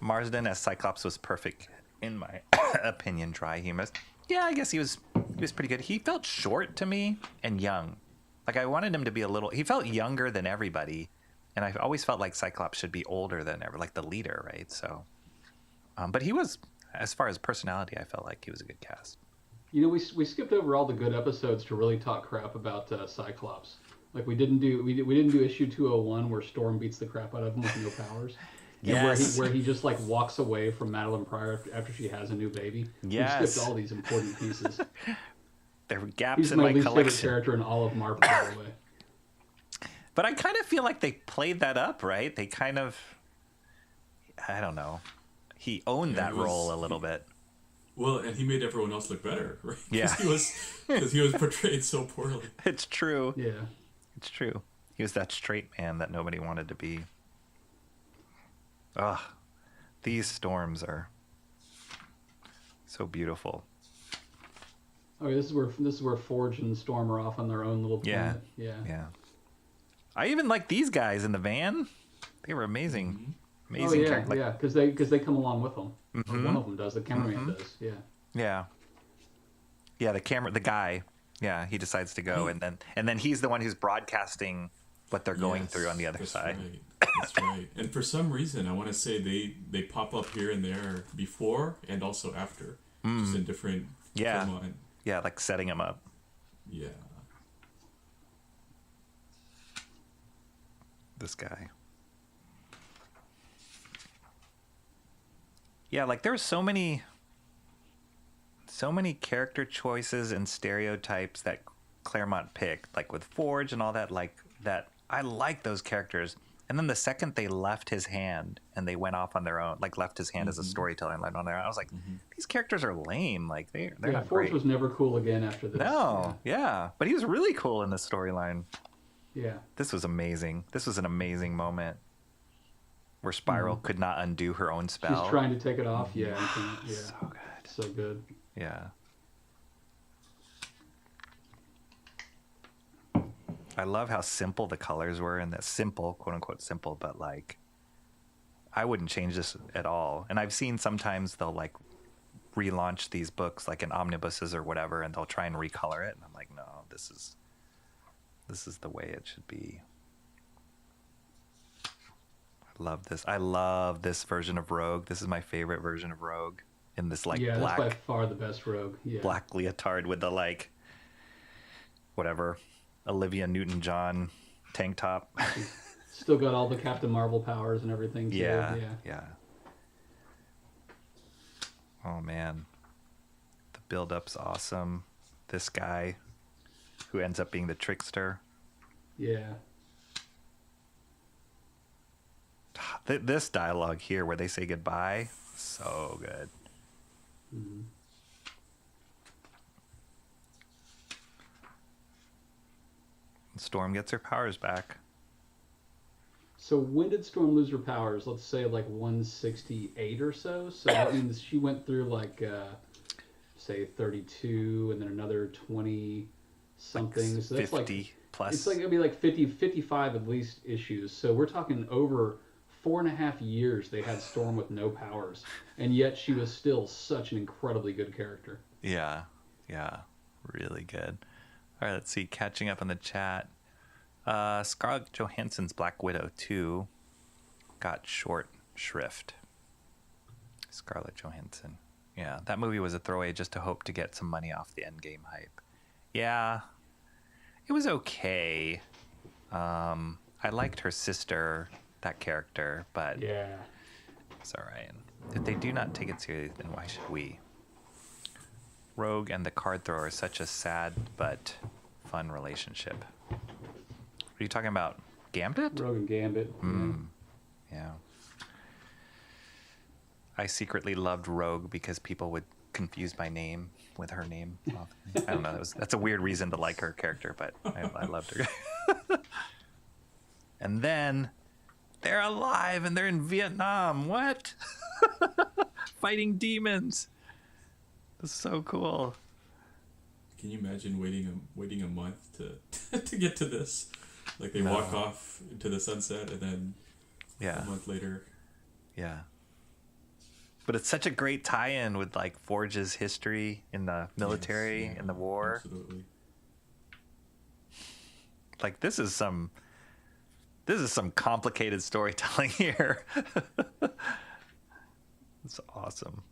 Marsden as Cyclops was perfect in my opinion, Tri-Humus. Yeah, I guess he was pretty good. He felt short to me and young. Like, I wanted him to be a little... He felt younger than everybody, and I always felt like Cyclops should be older than ever, like the leader, right? So, but he was, as far as personality, I felt like he was a good cast. You know, we skipped over all the good episodes to really talk crap about Cyclops. Like, we didn't do issue 201 where Storm beats the crap out of him with no powers. Yes. And where he just like walks away from Madeline Pryor after she has a new baby. Yes. We skipped all these important pieces. There were gaps He's in my my least favorite collection. character in all of Marvel, by the way. But I kind of feel like they played that up, right? They kind of, I don't know. He owned that role a little bit. Well, and he made everyone else look better, right? Yeah. Because he was portrayed so poorly. It's true. Yeah. It's true. He was that straight man that nobody wanted to be. Ugh. These storms are so beautiful. Okay, this is where Forge and Storm are off on their own little planet. Yeah. I even like these guys in the van. They were amazing. Mm-hmm. Amazing. Yeah, because they come along with them. Mm-hmm. One of them does. The cameraman does. Yeah. Yeah. The guy. Yeah, he decides to go, and then he's the one who's broadcasting what they're going through on the other side. Right. That's right. And for some reason, I want to say they pop up here and there before and also after, just in different. Yeah, like setting him up. Yeah. This guy. Yeah, like there's so many character choices and stereotypes that Claremont picked, like with Forge and all that, like that. I like those characters. And then the second they left his hand and they went off on their own, like left his hand as a storyteller and went on their own, I was like, these characters are lame. Like they're not Forge great. was never cool again after this. No, yeah. But he was really cool in this storyline. Yeah. This was amazing. This was an amazing moment where Spiral could not undo her own spell. She's trying to take it off. Yeah. Yeah. So good. So good. Yeah. I love how simple the colors were, and that simple, quote unquote simple, but like I wouldn't change this at all. And I've seen sometimes they'll like relaunch these books like in omnibuses or whatever, and they'll try and recolor it, and I'm like, no, this is the way it should be. I love this. I love this version of Rogue. This is my favorite version of Rogue in this like black, that's by far the best Rogue. Yeah. Black leotard with the like whatever Olivia Newton-John tank top. Still got all the Captain Marvel powers and everything too. Yeah. Oh man, the build-up's awesome. This guy who ends up being the trickster. Yeah. This dialogue here where they say goodbye, so good. Mm-hmm. Storm gets her powers back. So when did Storm lose her powers? Let's say like 168 or so. So that means she went through like, say 32 and then another 20 something. Like so that's 50 like plus. It's like it'd be like 50, 55 at least issues. So we're talking over 4.5 years they had Storm with no powers, and yet she was still such an incredibly good character. Yeah, really good. All right, let's see. Catching up on the chat. Scarlett Johansson's Black Widow 2 got short shrift. Scarlett Johansson. Yeah, that movie was a throwaway just to hope to get some money off the Endgame hype. Yeah, it was okay. I liked her sister, that character, but yeah, it's all right. If they do not take it seriously, then why should we? Rogue and the card thrower are such a sad but fun relationship. Are you talking about Gambit? Rogue and Gambit. Yeah. I secretly loved Rogue because people would confuse my name with her name. I don't know. That's a weird reason to like her character, but I loved her. And then they're alive and they're in Vietnam. What? Fighting demons. That's so cool. Can you imagine waiting a month to get to this? Like they walk off into the sunset and then a month later. Yeah. But it's such a great tie-in with like Forge's history in the military, in the war. Absolutely. Like this is some complicated storytelling here. It's awesome.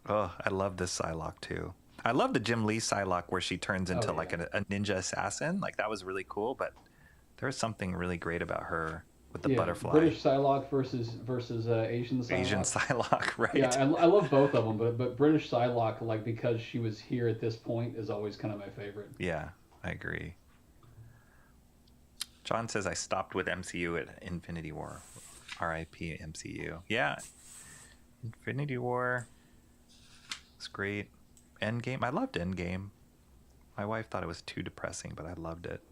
Oh, I love this Psylocke too. I love the Jim Lee Psylocke where she turns into like a ninja assassin. Like that was really cool, but there's something really great about her with the butterfly. British Psylocke versus Asian Psylocke. Asian Psylocke, right? Yeah, I love both of them, but British Psylocke, like because she was here at this point, is always kind of my favorite. Yeah, I agree. John says I stopped with MCU at Infinity War. R.I.P. MCU. Yeah, Infinity War. It's great. Endgame. I loved Endgame. My wife thought it was too depressing, but I loved it.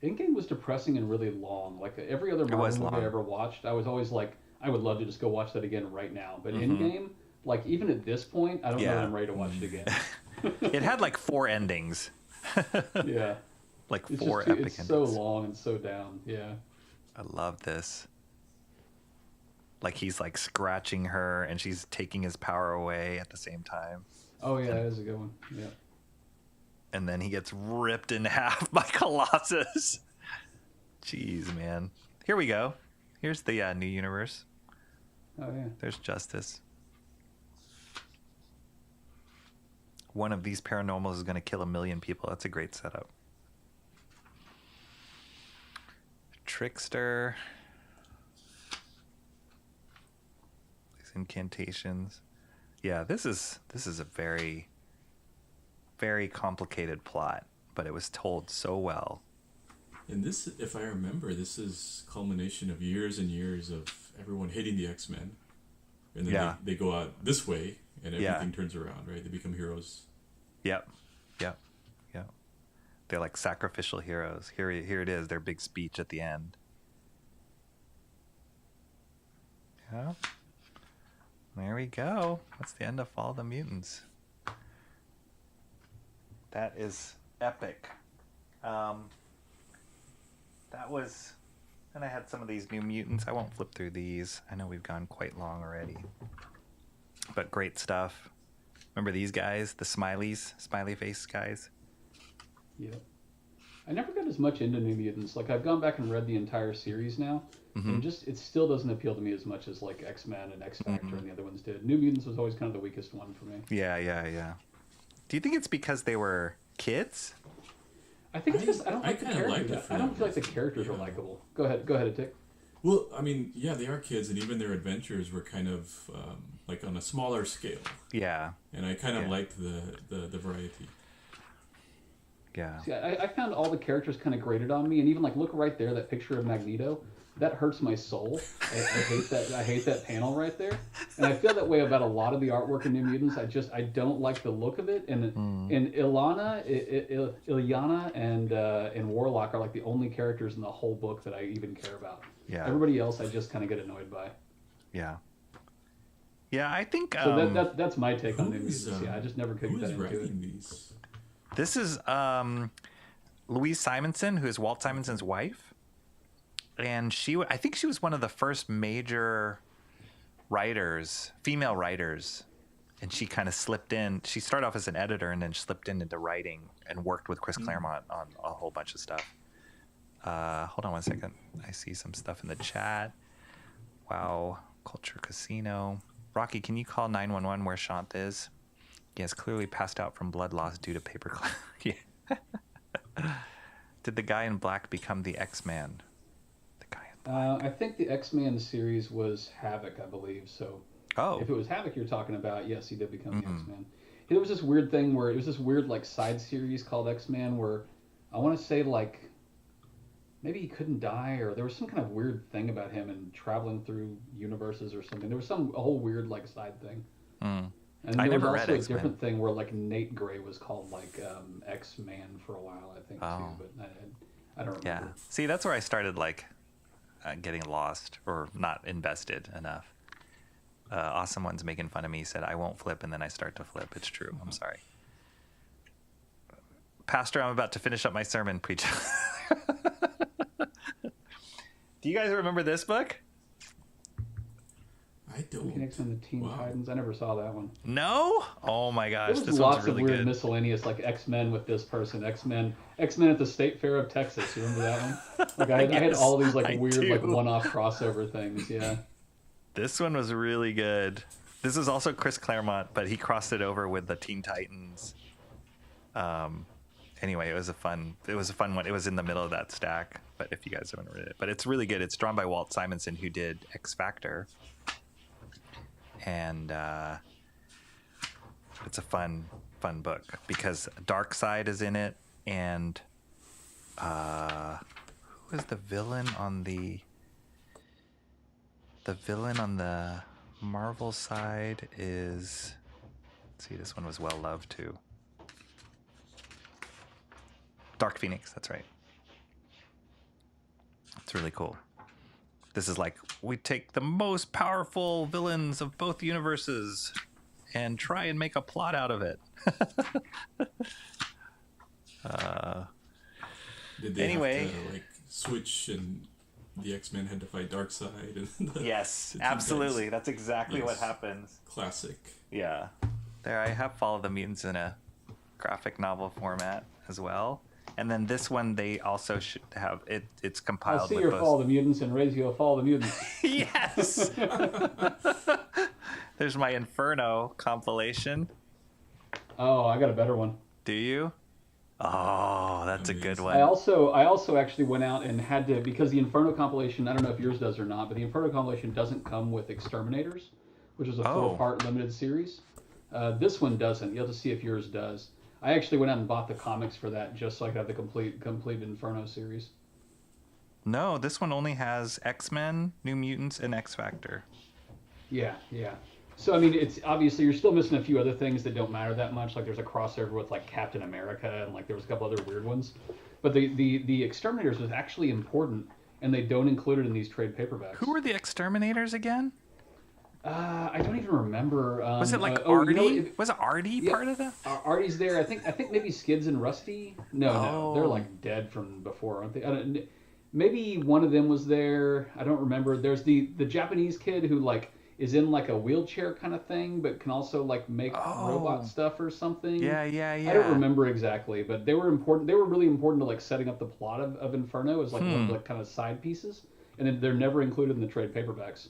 Endgame was depressing and really long. Like every other Marvel movie I ever watched, I was always like, I would love to just go watch that again right now. But Endgame, like even at this point, I don't know that I'm ready to watch it again. It had like 4 endings. Yeah. Like it's 4 epic endings. It's so long and so down. Yeah. I love this. Like he's like scratching her and she's taking his power away at the same time. Oh yeah, that is a good one. Yeah. And then he gets ripped in half by Colossus. Jeez, man. Here we go. Here's the new universe. Oh yeah. There's Justice. One of these paranormals is going to kill 1 million people. That's a great setup. Trickster. These incantations. Yeah, this is a very, very complicated plot, but it was told so well. And this, if I remember, this is culmination of years and years of everyone hating the X-Men. And then they go out this way and everything turns around, right? They become heroes. Yep. They're like sacrificial heroes. Here it is, their big speech at the end. Yeah. There we go. That's the end of Fall of the Mutants. That is epic. That was... And I had some of these New Mutants. I won't flip through these. I know we've gone quite long already. But great stuff. Remember these guys? The smileys? Smiley face guys? Yeah. I never got as much into New Mutants. Like, I've gone back and read the entire series now. And just, it still doesn't appeal to me as much as, like, X-Men and X-Factor and the other ones did. New Mutants was always kind of the weakest one for me. Yeah. Do you think it's because they were kids? I think it's just, I don't like the characters. I don't feel like the characters are likable. Go ahead, Tick. Well, I mean, yeah, they are kids, and even their adventures were kind of like on a smaller scale. Yeah. And I kind of liked the variety. Yeah. See, I found all the characters kind of grated on me, and even like look right there, that picture of Magneto, that hurts my soul. I hate that. I hate that panel right there, and I feel that way about a lot of the artwork in New Mutants. I don't like the look of it, and Ilyana and Warlock are like the only characters in the whole book that I even care about. Yeah. Everybody else I just kind of get annoyed by. Yeah. Yeah, I think. So that's my take on New Mutants. Yeah, I just never could get into it. These? This is Louise Simonson, who is Walt Simonson's wife. And I think she was one of the first major writers, female writers. And she kind of slipped in. She started off as an editor and then slipped into writing and worked with Chris Claremont on a whole bunch of stuff. Hold on one second. I see some stuff in the chat. Wow. Culture Casino. Rocky, can you call 911 where Shant is? He has clearly passed out from blood loss due to paperclip. Yeah. Did the guy in black become the X-Man? The guy in black. I think the X-Man series was Havoc, I believe. So if it was Havoc you're talking about, yes, he did become the X-Man. There was this weird thing where it was this weird like side series called X-Man where I want to say like maybe he couldn't die, or there was some kind of weird thing about him and traveling through universes or something. There was a whole weird like side thing. And there was also a different thing where like Nate Gray was called like X-Man for a while, I think too, but I don't remember. Yeah. See, that's where I started like getting lost or not invested enough. Awesome One's making fun of me, said I won't flip, and then I start to flip. It's true. I'm sorry. Pastor, I'm about to finish up my sermon. Preach. Do you guys remember this book? I don't. X-Men the Teen Wow. Titans. I never saw that one. No? Oh my There gosh, was this lots one's really of weird good. miscellaneous, like X-Men with this person, X-Men at the State Fair of Texas. You remember that one? Like I had Yes, all these like I weird like do. one-off crossover things. Yeah. This one was really good. This is also Chris Claremont, but he crossed it over with the Teen Titans. Anyway, it was a fun one. It was in the middle of that stack, but if you guys haven't read it, but it's really good. It's drawn by Walt Simonson, who did X Factor, and it's a fun book because Darkseid is in it, and who is the villain on the Marvel side is, let's see, this one was well loved too. Dark Phoenix, that's right. It's really cool. This is like, we take the most powerful villains of both universes and try and make a plot out of it. Did they Anyway. have to like switch and the X-Men had to fight Darkseid? And Yes, the Teen absolutely. Titans? That's exactly what Yes. happens. Classic. Yeah. There, I have Follow the Mutants in a graphic novel format as well. And then this one, they also should have it. It's compiled I'll see with your both. Fall of the Mutants and raise you a Fall of the Mutants. Yes. There's my Inferno compilation. Oh, I got a better one. Do you? Oh, that's a good I one. also actually went out and had to, because the Inferno compilation, I don't know if yours does or not, but the Inferno compilation doesn't come with Exterminators, which is a Oh. 4-part limited series. This one doesn't. You'll have to see if yours does. I actually went out and bought the comics for that just so I could have the complete Inferno series. No, this one only has X-Men, New Mutants, and X Factor. Yeah. So I mean, it's obviously you're still missing a few other things that don't matter that much. Like there's a crossover with like Captain America, and like there was a couple other weird ones. But the Exterminators was actually important, and they don't include it in these trade paperbacks. Who were the Exterminators again? I don't even remember. Was it like you know, Artie? Was Artie part of that? Artie's there. I think maybe Skids and Rusty. No, they're Oh. like dead from before, aren't they? Maybe one of them was there. I don't remember. There's the Japanese kid who like is in like a wheelchair kind of thing, but can also like make robot stuff or something. Yeah. I don't remember exactly, but they were important. They were really important to like setting up the plot of Inferno as like one of the like, kind of side pieces, and then they're never included in the trade paperbacks,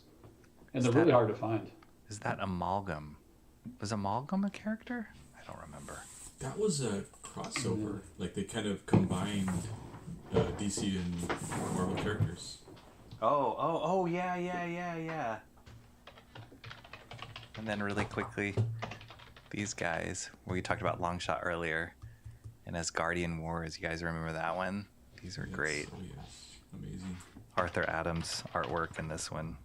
and they're really hard to find. Is that Amalgam? Was Amalgam a character? I don't remember. That was a crossover. Like they kind of combined DC and Marvel characters. Oh, yeah. And then really quickly, these guys, we talked about Longshot earlier, and Asgardian Wars, you guys remember that one? These are great. Oh yes, amazing. Arthur Adams artwork in this one.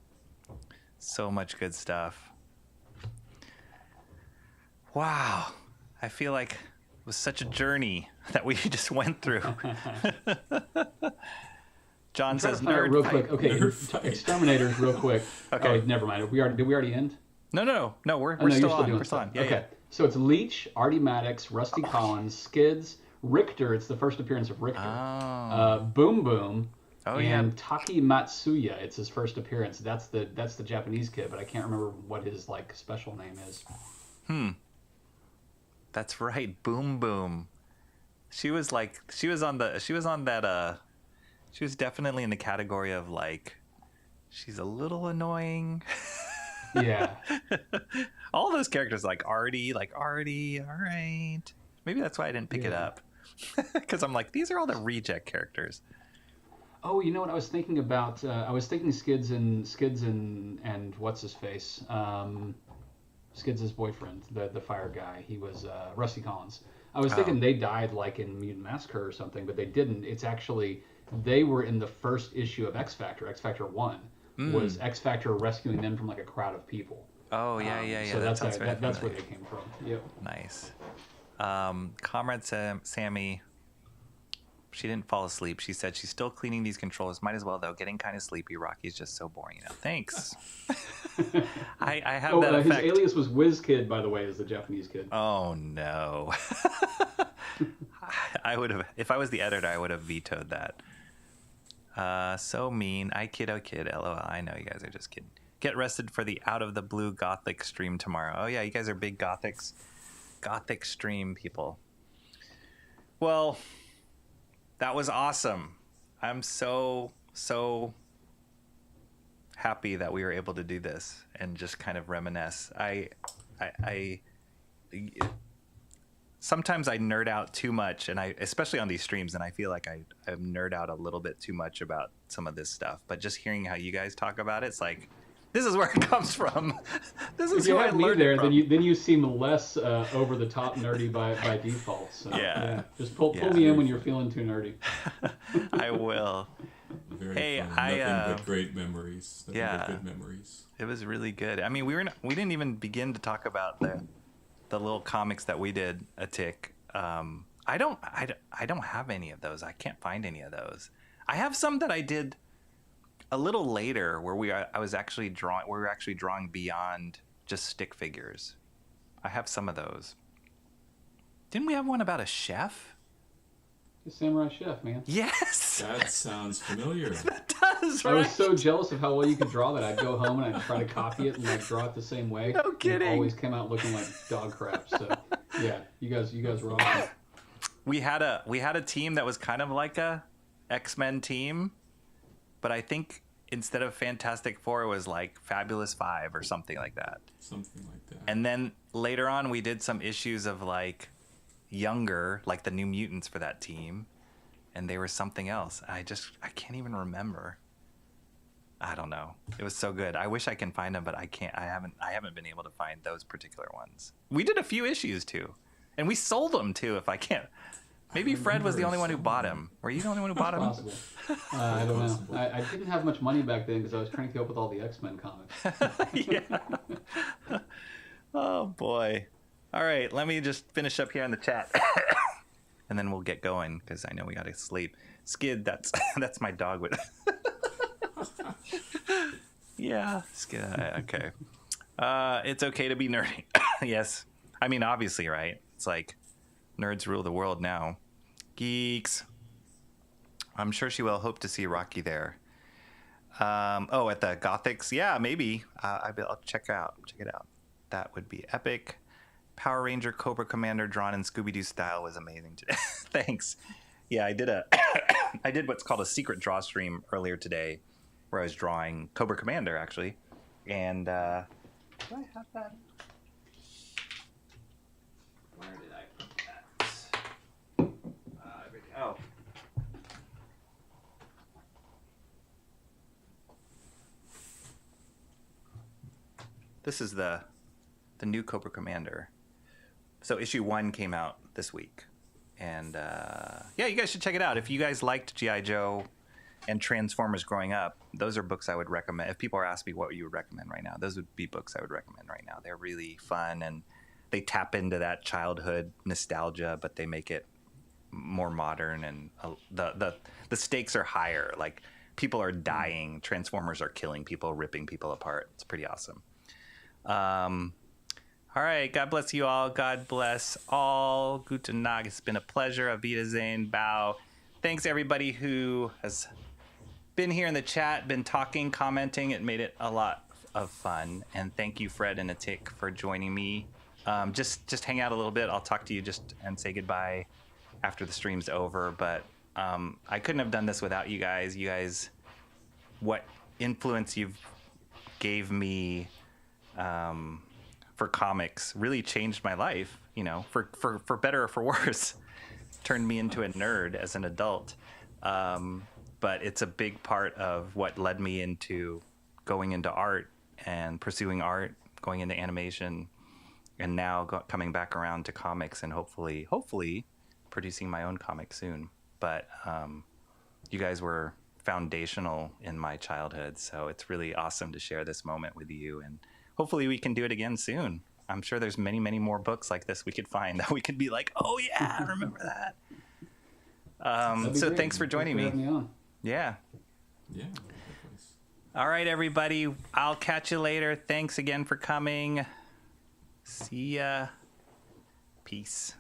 So much good stuff. Wow. I feel like it was such a journey that we just went through. John says nerd real fight. quick. Okay, Nerd fight. Exterminators real quick. Okay. Oh, never mind. Did we already end? No, we're Oh, no, still you're on. doing We're still on. stuff. Yeah, okay. yeah. So it's Leech, Artie Maddox, Rusty Collins, Skids, Richter. It's the first appearance of Richter. Oh. Boom Boom. Oh, and yeah. Taki Matsuya. It's his first appearance. That's the Japanese kid, but I can't remember what his like special name is. That's right. Boom Boom. She was definitely in the category of like, she's a little annoying. Yeah. All those characters like Artie, all right. Maybe that's why I didn't pick it up. Because I'm like, these are all the reject characters. Oh, you know what I was thinking about? I was thinking Skids and what's his face? Skids' boyfriend, the fire guy. He was Rusty Collins. I was thinking they died like in Mutant Massacre or something, but they didn't. It's actually they were in the first issue of X Factor. X Factor 1 was X Factor rescuing them from like a crowd of people. Oh yeah. So that's sounds very that's where familiar. they came from. Yep. Nice. Comrade Sammy, she didn't fall asleep. She said she's still cleaning these controllers. Might as well, though. Getting kind of sleepy. Rocky's just so boring, Thanks. I have that his effect. alias was Whiz Kid, by the way, is the Japanese kid. Oh, no. I would have, if I was the editor, I would have vetoed that. So mean. I kid, oh kid, LOL. I know you guys are just kidding. Get rested for the Out of the Blue Gothic stream tomorrow. Oh yeah, you guys are big Gothic stream people. Well, that was awesome. I'm so happy that we were able to do this and just kind of reminisce. I sometimes I nerd out too much, and especially on these streams, and I feel like I nerd out a little bit too much about some of this stuff. But just hearing how you guys talk about it, it's like, this is where it comes from. This is who I learned it from. Then you seem less over the top nerdy by default. So, yeah. Just pull me in when you're feeling too nerdy. I will. Very fun. Nothing but great memories. Nothing but good memories. It was really good. I mean, we didn't even begin to talk about the little comics that we did a tick. I don't have any of those. I can't find any of those. I have some that I did a little later where we were actually drawing beyond just stick figures. I have some of those. Didn't we have one about a chef? The Samurai Chef, man. Yes. That sounds familiar. That does, right? I was so jealous of how well you could draw that I'd go home and I'd try to copy it and like draw it the same way. No kidding. It always came out looking like dog crap. So yeah, you guys were awesome. We had a team that was kind of like a X-Men team, but I think instead of Fantastic Four, it was like Fabulous Five or something like that. Something like that. And then later on, we did some issues of like younger, like the New Mutants for that team, and they were something else. I can't even remember. I don't know. It was so good. I wish I can find them, but I can't. I haven't been able to find those particular ones. We did a few issues too, and we sold them too. If I can't, maybe Fred was the only one who bought them. Were you the only one who bought them? Possible. I don't know. I didn't have much money back then because I was trying to keep up with all the X-Men comics. Yeah. Oh boy. All right, let me just finish up here in the chat, and then we'll get going because I know we gotta sleep. Skid, that's my dog with. Yeah, Skid. Okay. It's okay to be nerdy. Yes, I mean obviously, right? It's like nerds rule the world now. Geeks. I'm sure she will. Hope to see Rocky there. At the Gothics. Yeah, maybe. I'll check it out. That would be epic. Power Ranger Cobra Commander drawn in Scooby-Doo style was amazing today. Thanks. Yeah, I did what's called a secret draw stream earlier today, where I was drawing Cobra Commander actually, and do I have that? Where did I put that? Oh. This is the new Cobra Commander. So issue 1 came out this week, and you guys should check it out. If you guys liked G.I. Joe and Transformers growing up, those are books I would recommend. If people are asking me what you would recommend right now, those would be books I would recommend right now. They're really fun, and they tap into that childhood nostalgia, but they make it more modern, and the stakes are higher. Like, people are dying, Transformers are killing people, ripping people apart. It's pretty awesome. All right, God bless you all. God bless all. Guten Tag. It's been a pleasure. Auf Wiedersehen. Bow. Thanks, everybody who has been here in the chat, been talking, commenting. It made it a lot of fun. And thank you, Fred and Atik, for joining me. Just hang out a little bit. I'll talk to you and say goodbye after the stream's over. But I couldn't have done this without you guys. You guys, what influence you've gave me for comics really changed my life, for better or for worse. Turned me into a nerd as an adult. But it's a big part of what led me into going into art and pursuing art, going into animation, and now coming back around to comics and hopefully producing my own comic soon. But you guys were foundational in my childhood, so it's really awesome to share this moment with you, and hopefully we can do it again soon. I'm sure there's many, many more books like this we could find that we could be like, oh yeah, I remember that. So great. Thanks for joining me. Yeah. Yeah. All right, everybody. I'll catch you later. Thanks again for coming. See ya. Peace.